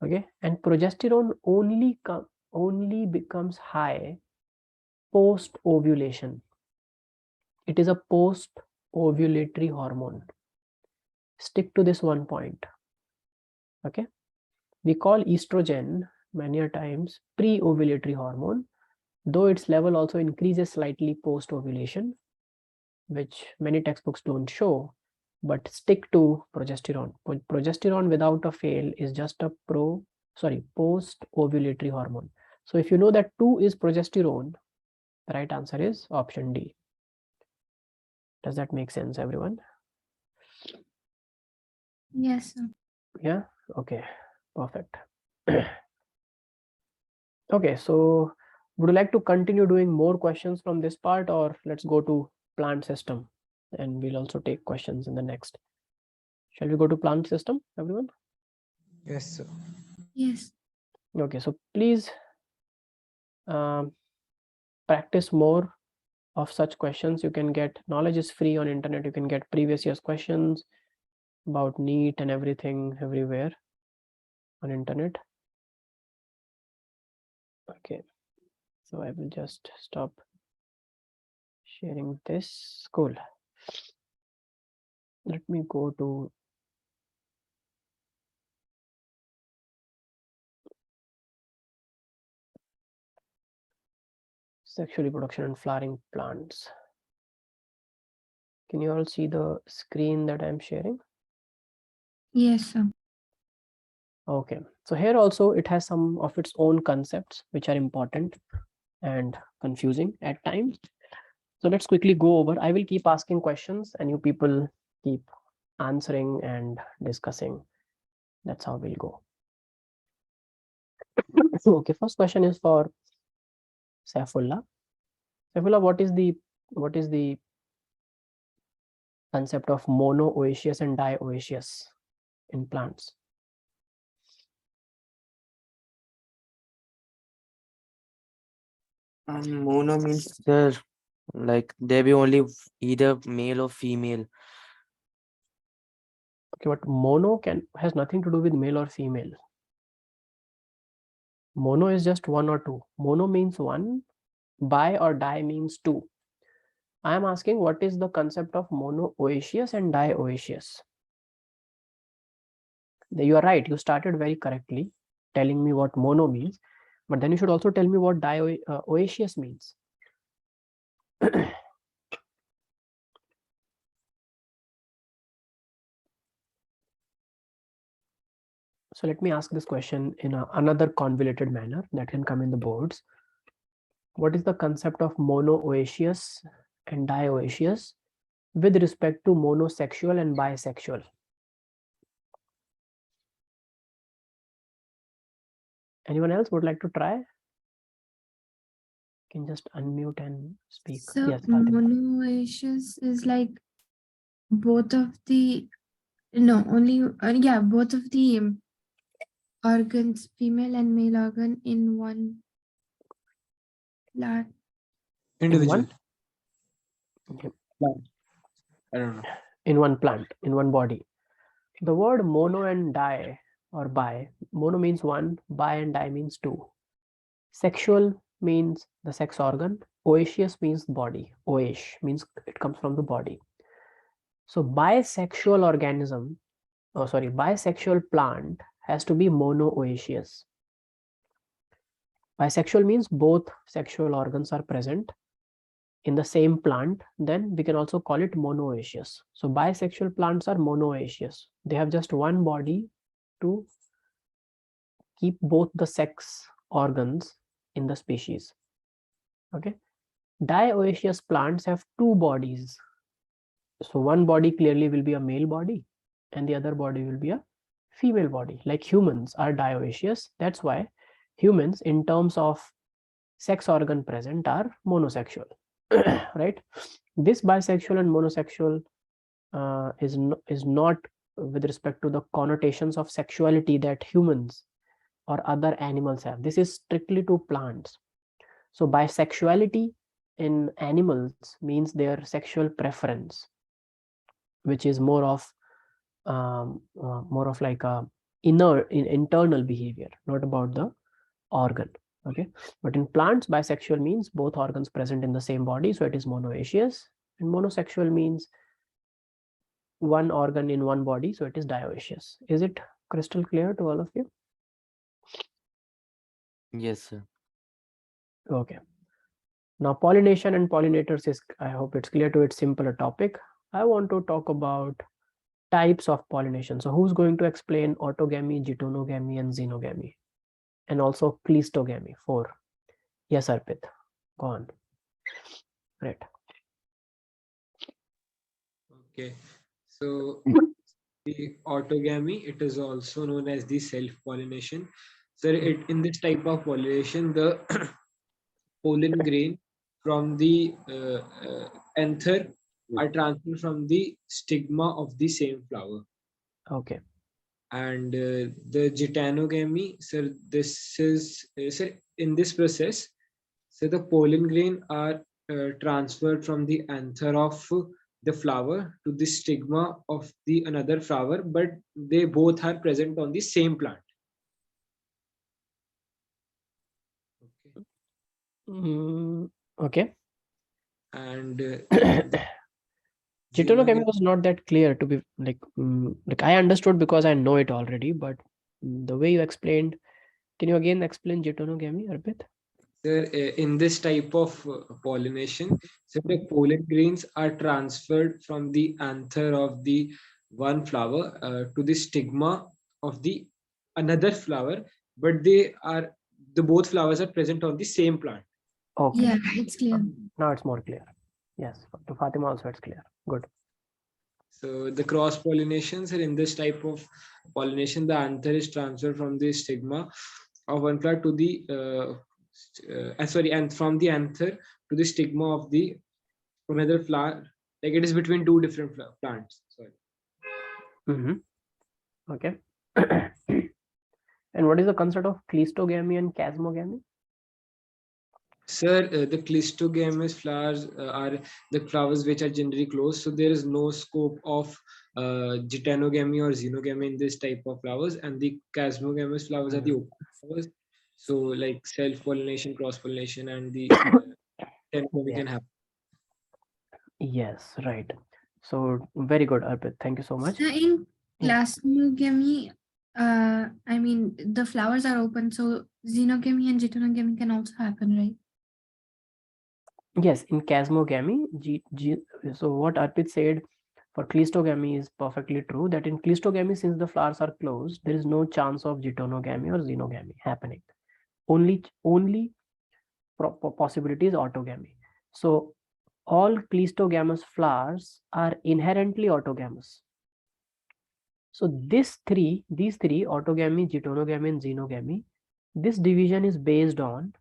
Okay, and progesterone only becomes high post ovulation. It is a post ovulatory hormone. Stick to this one point. Okay, we call estrogen many a times pre-ovulatory hormone, though its level also increases slightly post ovulation, which many textbooks don't show. But stick to progesterone. Progesterone without a fail is just a post ovulatory hormone. So if you know that 2 is progesterone, the right answer is option D. Does that make sense, everyone? Yes, sir. Yeah, okay, perfect. Okay, so would you like to continue doing more questions from this part, or let's go to plant system and we'll also take questions in the next. Shall we go to plant system, everyone? Yes, sir. Yes. Okay, so please practice more of such questions. You can get, knowledge is free on internet. You can get previous year's questions about NEET and everything everywhere on internet. Okay, so I will just stop sharing this. Cool. Let me go to sexual reproduction and flowering plants. Can you all see the screen that I'm sharing? Yes, sir. Okay, so here also it has some of its own concepts which are important and confusing at times. So let's quickly go over. I will keep asking questions and you people keep answering and discussing. That's how we'll go. Okay, first question is for Saifullah. Saifullah, what is the concept of monoecious and dioecious in plants? Mono means there be only either male or female. Okay, but mono has nothing to do with male or female. Mono is just one or two. Mono means one, bi or di means two. I am asking what is the concept of monoecious and dioecious? You are right, you started very correctly telling me what mono means, but then you should also tell me what dioecious means. So let me ask this question in another convoluted manner that can come in the boards. What is the concept of monoecious and dioecious with respect to monosexual and bisexual? Anyone else would like to try? You can just unmute and speak. So Yes, Fatima. monoecious is like both of the both of the organs, female and male organ in one plant. Individual. Okay. I don't know. In one plant, in one body. The word mono and di or bi, mono means one, bi and di means two. Sexual means the sex organ, oaceous means body, oash means it comes from the body. So bisexual organism, bisexual plant has to be monoecious. Bisexual means both sexual organs are present in the same plant, then we can also call it monoecious. So bisexual plants are monoecious. They have just one body to keep both the sex organs in the species. Okay. Dioecious plants have two bodies. So one body clearly will be a male body and the other body will be a female body. Like humans are dioecious. That's why humans in terms of sex organ present are monosexual. Right? This bisexual and monosexual is not with respect to the connotations of sexuality that humans or other animals have. This is strictly to plants. So bisexuality in animals means their sexual preference, which is more of like a internal behavior, not about the organ. Okay, but in plants, bisexual means both organs present in the same body, so it is monoecious, and monosexual means one organ in one body, so it is dioecious. Is it crystal clear to all of you? Yes, sir. Okay. Now pollination and pollinators is, I hope it's clear to it's simpler topic. I want to talk about types of pollination. So who's going to explain autogamy, geitonogamy, and xenogamy, and also pleistogamy? 4. Yes, Arpit, go on. Great. Okay. So the autogamy, it is also known as the self-pollination. So in this type of pollination, the pollen grain from the anther are transferred from the stigma of the same flower. Okay. And the gitanogamy, sir, this is sir, in this process, so the pollen grain are transferred from the anther of the flower to the stigma of the another flower, but they both are present on the same plant. Okay. Okay. And Gitonogamy was not that clear to be like I understood because I know it already, but the way you explained, can you again explain gitonogamy, Arpit? sir, in this type of pollination, so the pollen grains are transferred from the anther of the one flower to the stigma of the another flower, but the both flowers are present on the same plant. Okay. Yeah, it's clear. Now it's more clear. Yes, to Fatima also it's clear. Good. So the cross pollinations, and in this type of pollination, the anther is transferred from the stigma of one flower to the and from the anther to the stigma of the another flower. Like it is between two different plants. Sorry. Okay. And what is the concept of cleistogamy and chasmogamy? Sir, the cleistogamous flowers are the flowers which are generally closed, so there is no scope of gitanogamy or xenogamy in this type of flowers, and the chasmogamous flowers are the open flowers. So, like self-pollination, cross-pollination, and the tenogamy can happen. Yes, right. So very good, Arpit. Thank you so much. So in Yeah. plasmogamy, I mean the flowers are open, so xenogamy and gitonogamy can also happen, right? Yes, in chasmogamy, so what Arpit said for cleistogamy is perfectly true. That in cleistogamy, since the flowers are closed, there is no chance of gitonogamy or xenogamy happening. Only possibility is autogamy. So all cleistogamous flowers are inherently autogamous. So these three, autogamy, gitonogamy, and xenogamy, this division is based on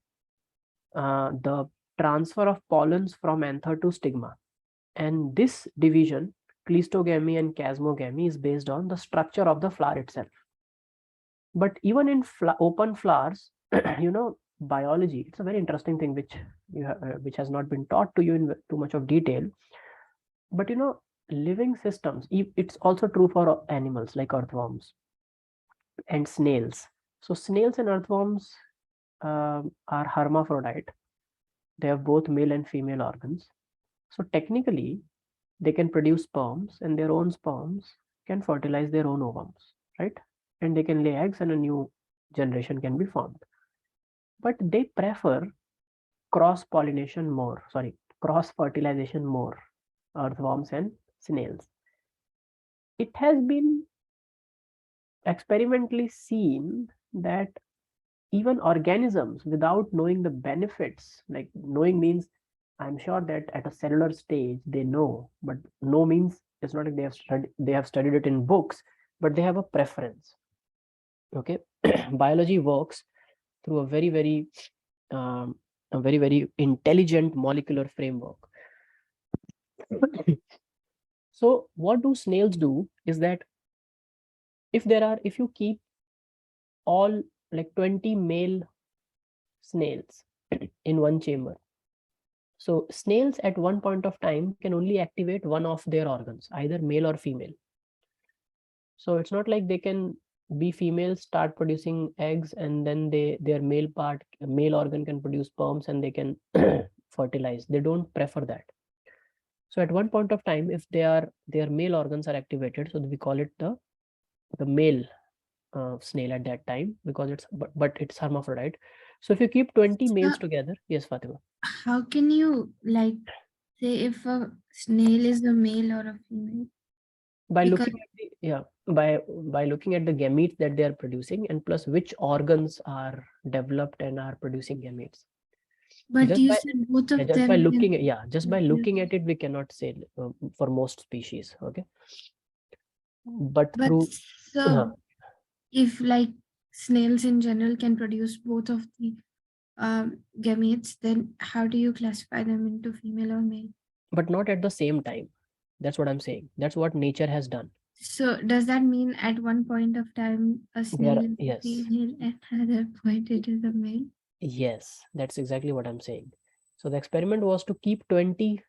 the transfer of pollens from anther to stigma. And this division, cleistogamy and chasmogamy, is based on the structure of the flower itself. But even in open flowers, biology, it's a very interesting thing which has not been taught to you in too much of detail. But living systems, it's also true for animals like earthworms and snails. So snails and earthworms are hermaphrodite. They have both male and female organs. So technically, they can produce sperms, and their own sperms can fertilize their own ovums, right? And they can lay eggs, and a new generation can be formed. But they prefer cross fertilization more, earthworms and snails. It has been experimentally seen that even organisms, without knowing the benefits, like knowing means I'm sure that at a cellular stage they know, but know means it's not like they have studied it in books, but they have a preference. Okay. Biology works through a very intelligent molecular framework. So what do snails do is that if you keep all like 20 male snails in one chamber, so snails at one point of time can only activate one of their organs, either male or female. So it's not like they can be females, start producing eggs, and then their male organ can produce sperms and they can fertilize. They don't prefer that. So at one point of time, if their male organs are activated, so we call it the male snail at that time, because but it's hermaphrodite. So if you keep 20 males together, yes, Fatima. How can you like say if a snail is a male or a female? By Because looking at by looking at the gametes that they are producing, and plus which organs are developed and are producing gametes. but Just you by said both of just them by can looking at just by produce. looking at it, we cannot say for most species. Okay. but But through so, if like snails in general can produce both of the gametes, then how do you classify them into female or male? but not at the same time. That's what I'm saying. That's what nature has done. So does that mean at one point of time a snail is a Yes, female and another point it is a male? yes, that's exactly what I'm saying. So the experiment was to keep 20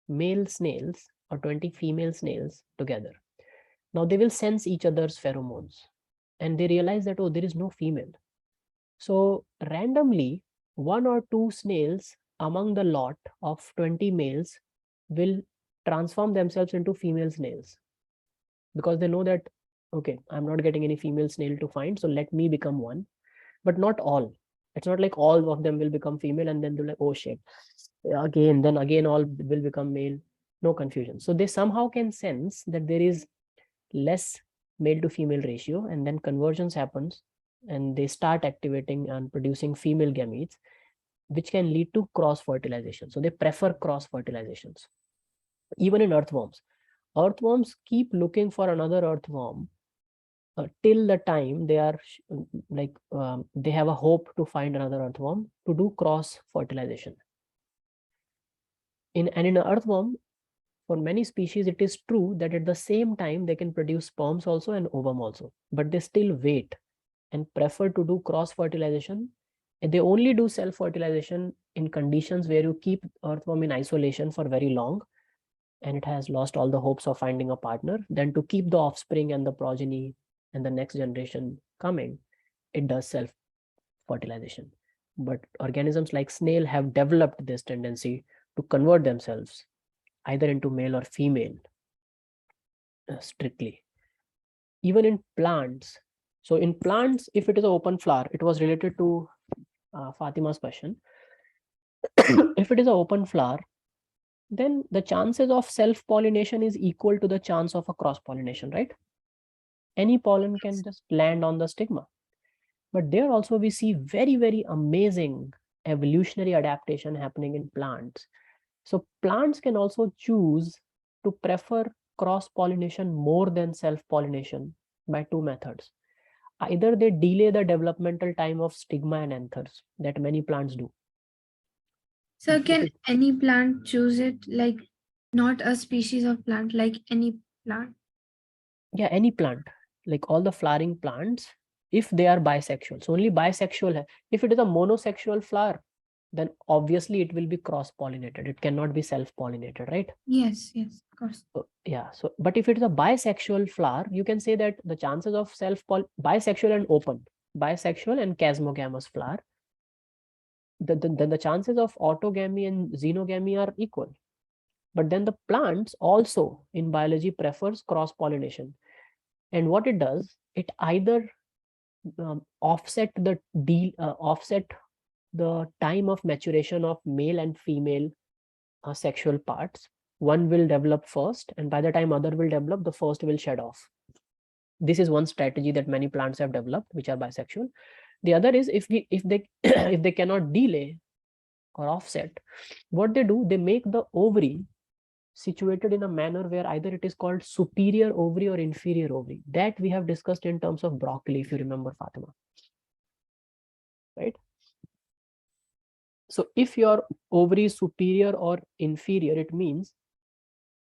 male snails or 20 female snails together. Now they will sense each other's pheromones and they realize that, oh, there is no female. So randomly, one or two snails among the lot of 20 males will transform themselves into female snails because they know that, okay, I'm not getting any female snail to find, so let me become one. But not all. It's not like all of them will become female and then they're like, oh shit, again, then again, all will become male. No confusion. So they somehow can sense that there is less male to female ratio, and then convergence happens and they start activating and producing female gametes, which can lead to cross fertilization. So they prefer cross fertilizations. Even in earthworms keep looking for another earthworm till the time they are they have a hope to find another earthworm to do cross fertilization. In an earthworm, for many species, it is true that at the same time they can produce sperms also and ovum also, but they still wait and prefer to do cross fertilization. And they only do self fertilization in conditions where you keep earthworm in isolation for very long and it has lost all the hopes of finding a partner. Then to keep the offspring and the progeny and the next generation coming, it does self fertilization. But organisms like snail have developed this tendency to convert themselves either into male or female strictly. Even in plants. So in plants, if it is an open flower, it was related to Fatima's question. If it is an open flower, then the chances of self-pollination is equal to the chance of a cross-pollination, right? Any pollen can just land on the stigma. But there also we see very, very amazing evolutionary adaptation happening in plants. So plants can also choose to prefer cross-pollination more than self-pollination by two methods. Either they delay the developmental time of stigma and anthers that many plants do. So can any plant choose it, like not a species of plant, like any plant? Yeah, any plant, like all the flowering plants, if they are bisexual. So only bisexual. If it is a monosexual flower, then obviously it will be cross-pollinated. It cannot be self-pollinated, right? Yes, yes, of course. So, yeah. So, but if it is a bisexual flower, you can say that the chances of bisexual and open, bisexual and chasmogamous flower, then the chances of autogamy and xenogamy are equal. But then the plants also in biology prefers cross-pollination. And what it does, it either offset the time of maturation of male and female sexual parts. One will develop first, and by the time other will develop, the first will shed off. This is one strategy that many plants have developed, which are bisexual. The other is if they if they cannot delay or offset, what they do, they make the ovary situated in a manner where either it is called superior ovary or inferior ovary. That we have discussed in terms of broccoli, if you remember, Fatima. Right? So if your ovary is superior or inferior, it means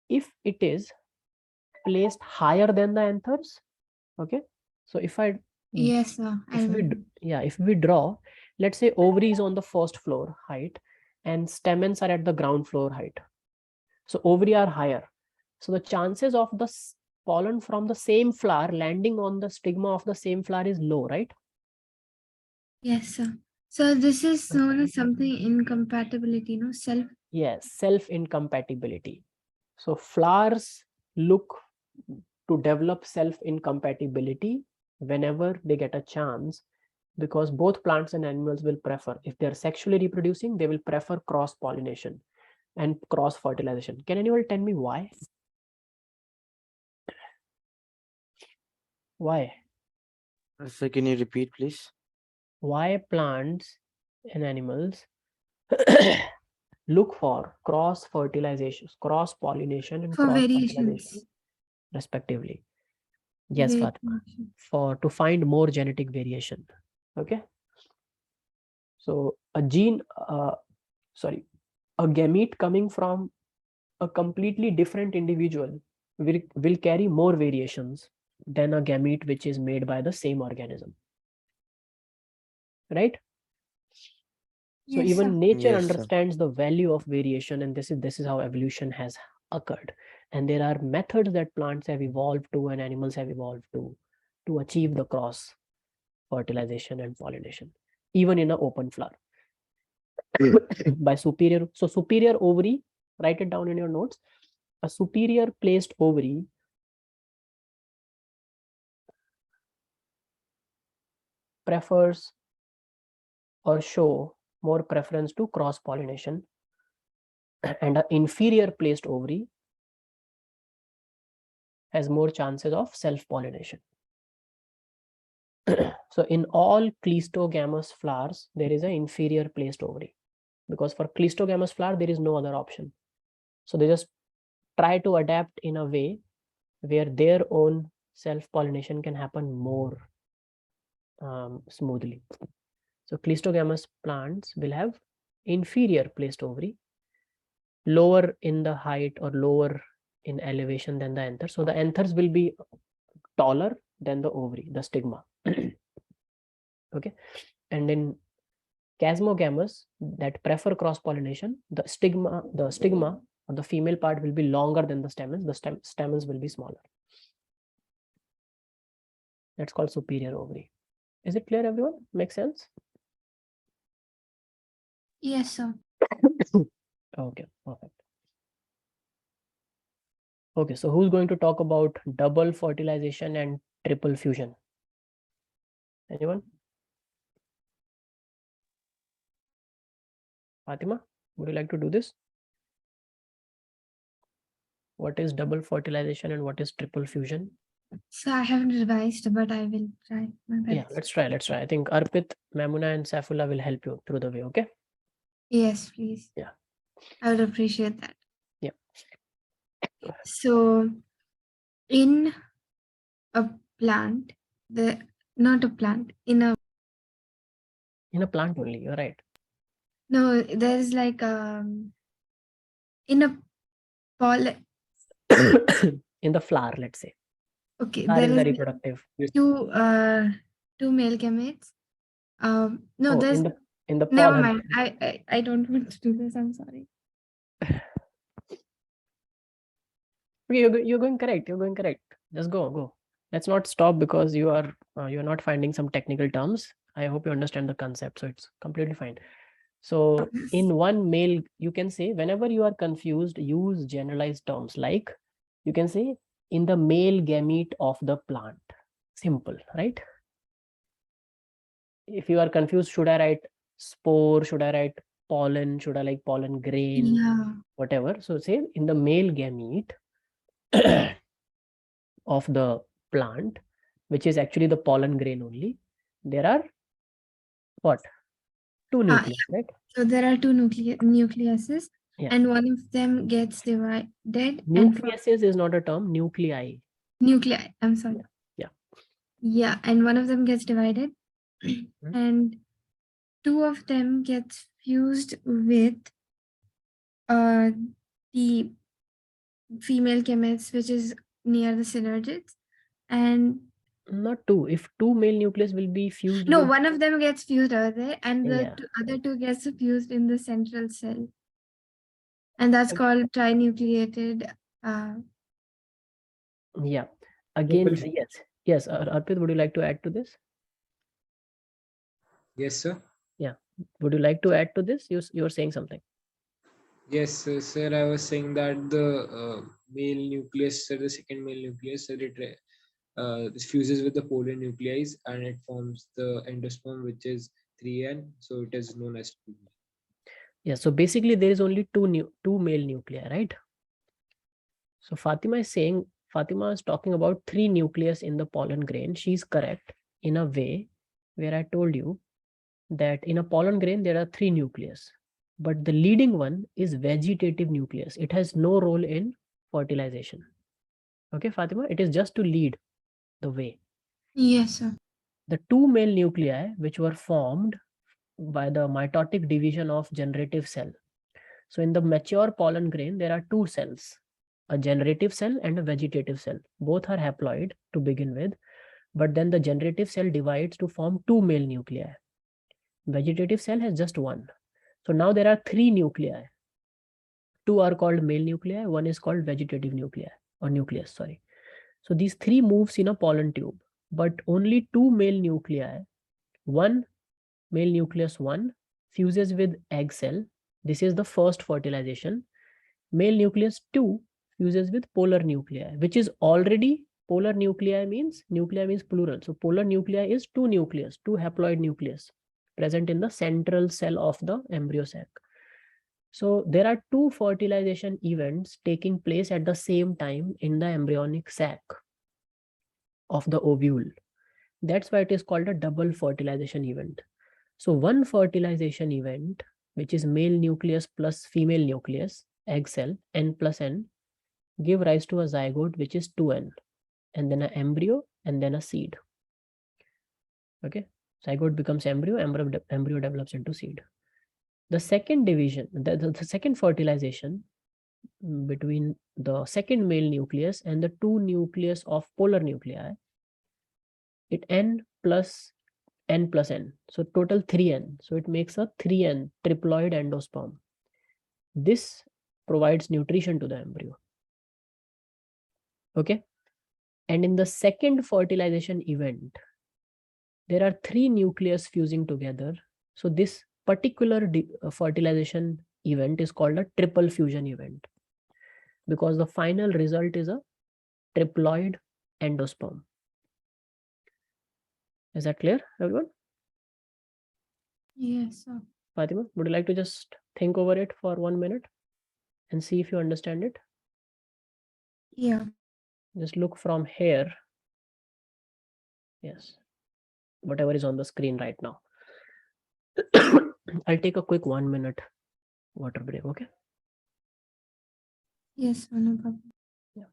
if it is placed higher than the anthers, okay? So if I Yes, sir. if we draw, let's say ovary is on the first floor height and stamens are at the ground floor height. So ovary are higher. So the chances of the pollen from the same flower landing on the stigma of the same flower is low, right? Yes, sir. So this is known as something incompatibility, no? Yes, self-incompatibility. So flowers look to develop self-incompatibility whenever they get a chance, because both plants and animals will prefer, if they're sexually reproducing, they will prefer cross-pollination and cross-fertilization. Can anyone tell me why? Why? So can you repeat, please? Why plants and animals look for cross-fertilization, cross-pollination and For cross-fertilization variations. respectively? Yes, Great Fatima. question. To find more genetic variation. Okay. So a gamete coming from a completely different individual will carry more variations than a gamete which is made by the same organism. Right? So Yes, even sir. nature Yes, sir. understands the value of variation, and this is how evolution has occurred. And there are methods that plants have evolved to and animals have evolved to achieve the cross fertilization and pollination, even in an open flower. By superior, so superior ovary, write it down in your notes. A superior placed ovary prefers or show more preference to cross pollination, and an inferior placed ovary has more chances of self pollination. So in all cleistogamous flowers, there is an inferior placed ovary, because for cleistogamous flower, there is no other option. So they just try to adapt in a way where their own self-pollination can happen more smoothly. So cleistogamous plants will have inferior placed ovary, lower in the height or lower in elevation than the anther. So the anthers will be taller than the ovary, the stigma. Okay. And in chasmogamous that prefer cross pollination, the stigma or the female part will be longer than the stamens. The stamens will be smaller. That's called superior ovary. Is it clear, everyone? Makes sense? Yes, sir. Okay, perfect. Okay, so who's going to talk about double fertilization and triple fusion? Anyone? Fatima, would you like to do this? What is double fertilization and what is triple fusion? So I haven't revised, but I will try my best. Yeah, let's try. I think Arpit, Mamuna, and Saifullah will help you through the way. Okay. Yes, please. Yeah. I would appreciate that. Yeah. So in a plant, not a plant, in a plant only, you're right. no, there's like in a pollen. In the flower, let's say. Okay, Flower there is the is reproductive. two male gametes. No, Oh, there's in the never pollen. mind. I don't want to do this. I'm sorry. Okay, you're going correct. You're going correct. Just go. Let's not stop because you're not finding some technical terms. I hope you understand the concept, so it's completely fine. So in one male, you can say whenever you are confused, use generalized terms like you can say in the male gamete of the plant. Simple, right? If you are confused, should I write spore? Should I write pollen? Should I like pollen grain? Yeah. Whatever. So say in the male gamete of the plant, which is actually the pollen grain only, there are what? Two nuclei, right? So there are two nucleuses, Yeah. and one of them gets divided. Nucleuses is not a term, nuclei. Nuclei. I'm sorry. Yeah. Yeah, and one of them gets divided, and two of them gets fused with the female gametes, which is near the synergids, and Not two. If two male nucleus will be fused no, with, one of them gets fused over there, and the yeah. other two gets fused in the central cell, and that's called trinucleated. Yeah. Again, Triple. yes. Arpit, would you like to add to this? Yes, sir. Yeah. Would you like to add to this? You're saying something. Yes, sir. I was saying that the male nucleus, sir, the second male nucleus, sir, this fuses with the polar nuclei and it forms the endosperm, which is 3N. So it is known as 2. Yeah. So basically, there is only two male nuclei, right? So Fatima is talking about three nucleus in the pollen grain. She's correct in a way where I told you that in a pollen grain there are three nucleus, but the leading one is vegetative nucleus. It has no role in fertilization. Okay, Fatima, it is just to lead. the way. Yes, sir. The two male nuclei which were formed by the mitotic division of generative cell. So in the mature pollen grain, there are two cells, a generative cell and a vegetative cell. Both are haploid to begin with, but then the generative cell divides to form two male nuclei. Vegetative cell has just one. So now there are three nuclei. Two are called male nuclei, one is called vegetative nuclei or nucleus, sorry. So these three moves in a pollen tube, but only two male nuclei, one male nucleus 1 fuses with egg cell. This is the first fertilization. Male nucleus 2 fuses with polar nuclei, which is already polar nuclei means plural. So polar nuclei is two nucleus, two haploid nucleus present in the central cell of the embryo sac. So there are two fertilization events taking place at the same time in the embryonic sac of the ovule. That's why it is called a double fertilization event. So one fertilization event, which is male nucleus plus female nucleus, egg cell, n plus n, give rise to a zygote, which is 2n, and then an embryo, and then a seed. Okay, zygote becomes embryo, embryo develops into seed. The second division, the second fertilization between the second male nucleus and the two nucleus of polar nuclei, it n plus n. So total 3n. So it makes a 3n triploid endosperm. This provides nutrition to the embryo. Okay. And in the second fertilization event, there are three nucleus fusing together. So this particular fertilization event is called a triple fusion event because the final result is a triploid endosperm. Is that clear, everyone? Yes, sir. Fatima, would you like to just think over it for 1 minute and see if you understand it? Yeah. Just look from here. Yes, whatever is on the screen right now. I'll take a quick 1 minute water break, okay? Yes, sir, no problem. Yeah.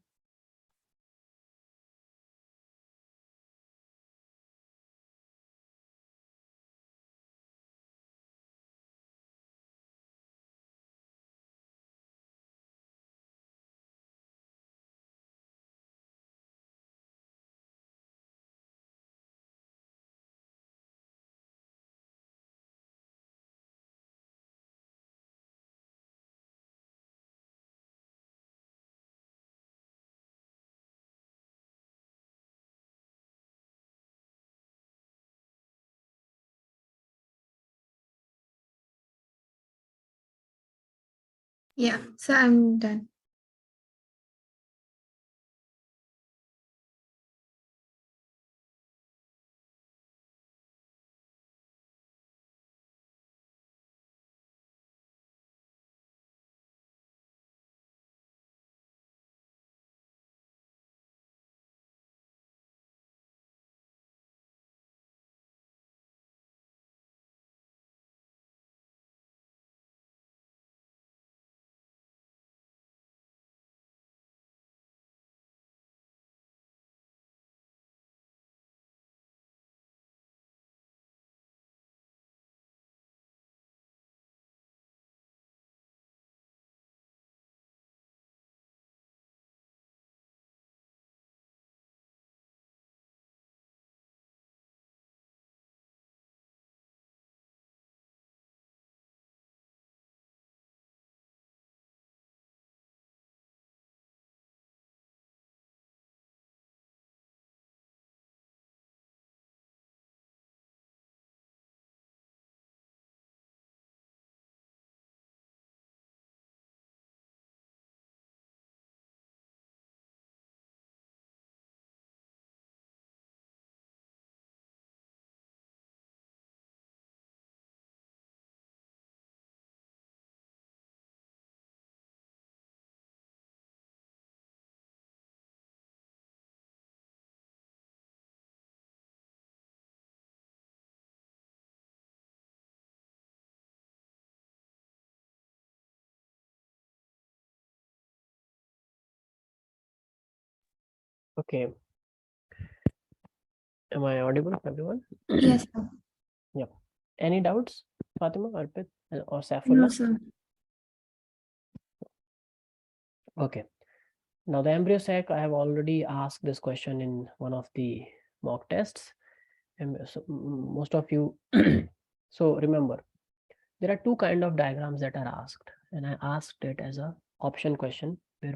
Yeah, so I'm done. Okay. Am I audible, everyone? Yes, sir. Yep. Any doubts, Fatima, Arpit, or No, Saifullah? sir. Okay. Now the embryo sac, I have already asked this question in one of the mock tests. And so most of you, so remember, there are two kind of diagrams that are asked, and I asked it as a option question where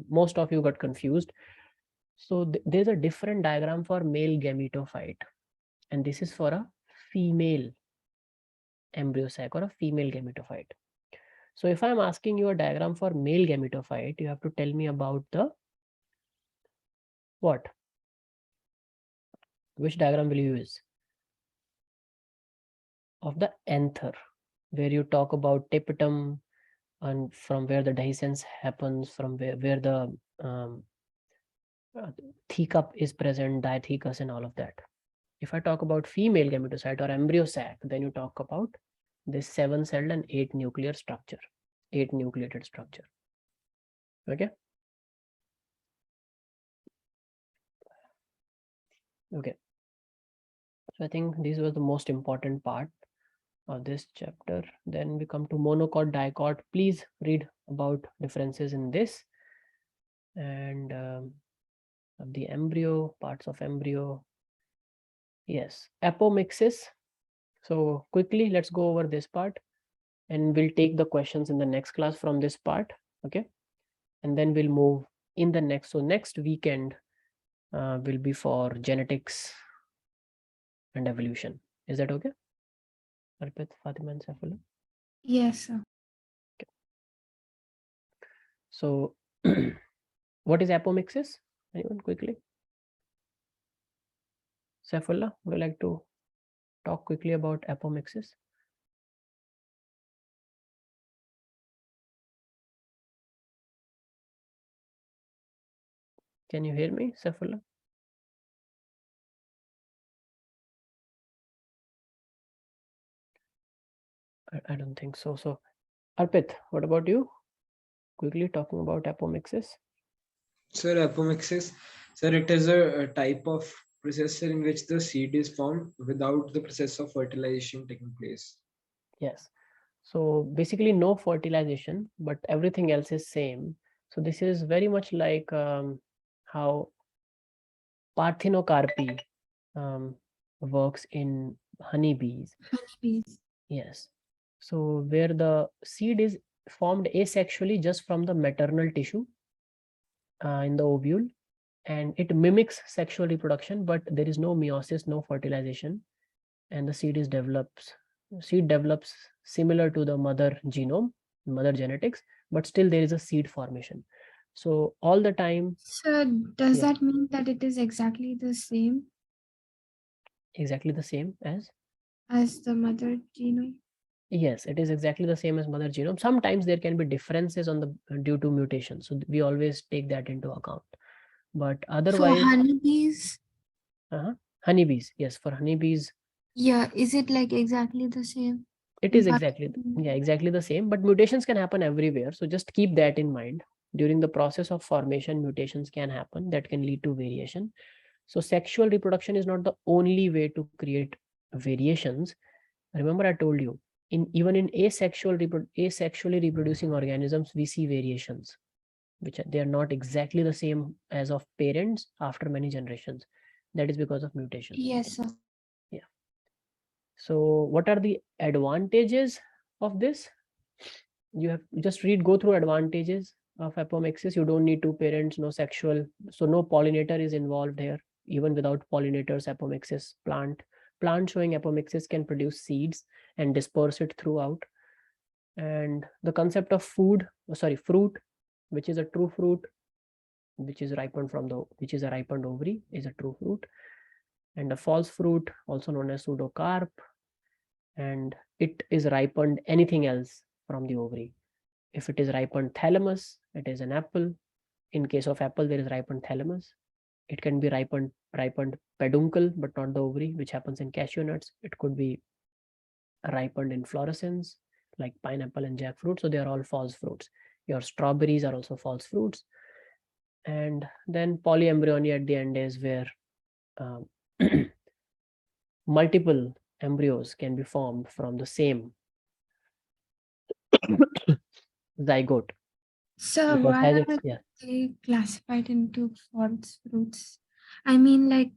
most of you got confused. So there's a different diagram for male gametophyte, and this is for a female embryo sac or a female gametophyte. So if I'm asking you a diagram for male gametophyte, you have to tell me about the what? Which diagram will you use? Of the anther, where you talk about tapetum and from where the dehiscence happens, from where the thecup is present, diathecus and all of that. If I talk about female gametocyte or embryo sac, then you talk about this 7-celled and 8 nuclear structure, 8 nucleated structure. Okay. Okay. So I think these were the most important part of this chapter. Then we come to monocot, dicot. Please read about differences in this and of the embryo, parts of embryo. Yes, apomixis. So quickly, let's go over this part and we'll take the questions in the next class from this part. Okay. And then we'll move in the next. So next weekend will be for genetics and evolution. Is that okay? Arpit, Fatima and Saifullah? Yes, sir. So what is apomixis? Anyone quickly? Saifullah, would you like to talk quickly about apomixis? Can you hear me, Saifullah? I don't think so. So Arpit, what about you? Quickly talking about apomixis. Sir, apomixis, sir, it is a type of process in which the seed is formed without the process of fertilization taking place. Yes. So basically no fertilization, but everything else is same. So this is very much like how parthenocarpy works in honeybees. Honeybees. Yes. So where the seed is formed asexually just from the maternal tissue in the ovule, and it mimics sexual reproduction, but there is no meiosis, no fertilization, and the seed develops similar to the mother genome, mother genetics, but still there is a seed formation. So all the time, So does yes, that mean that it is exactly the same exactly the same as the mother genome? yes, it is exactly the same as mother genome. Sometimes there can be differences on the due to mutation, so we always take that into account. But For otherwise, honeybees, honeybees, yes, for honeybees, yeah, is it like exactly the same? it in is exactly parthenocarpy? exactly the same, but mutations can happen everywhere. So just keep that in mind. During the process of formation, mutations can happen that can lead to variation. So sexual reproduction is not the only way to create variations. Remember, I told you, even in asexually reproducing organisms, we see variations, which they are not exactly the same as of parents after many generations. That is because of mutations. Yes, sir. Yeah. So what are the advantages of this? You have just go through advantages of apomixis. You don't need two parents, no sexual, so no pollinator is involved here. Even without pollinators, apomixis plant showing apomixis can produce seeds and disperse it throughout. And the concept of fruit, which is a true fruit, which is a ripened ovary, is a true fruit, and a false fruit, also known as pseudocarp, and it is ripened anything else from the ovary. If it is ripened thalamus, it is an apple. In case of apple, there is ripened thalamus. It can be ripened peduncle, but not the ovary, which happens in cashew nuts. It could be ripened inflorescence, like pineapple and jackfruit. So they are all false fruits. Your strawberries are also false fruits. And then polyembryony at the end is where um, multiple embryos can be formed from the same zygote So because why has are its, yeah. they classified into false fruits? I mean, like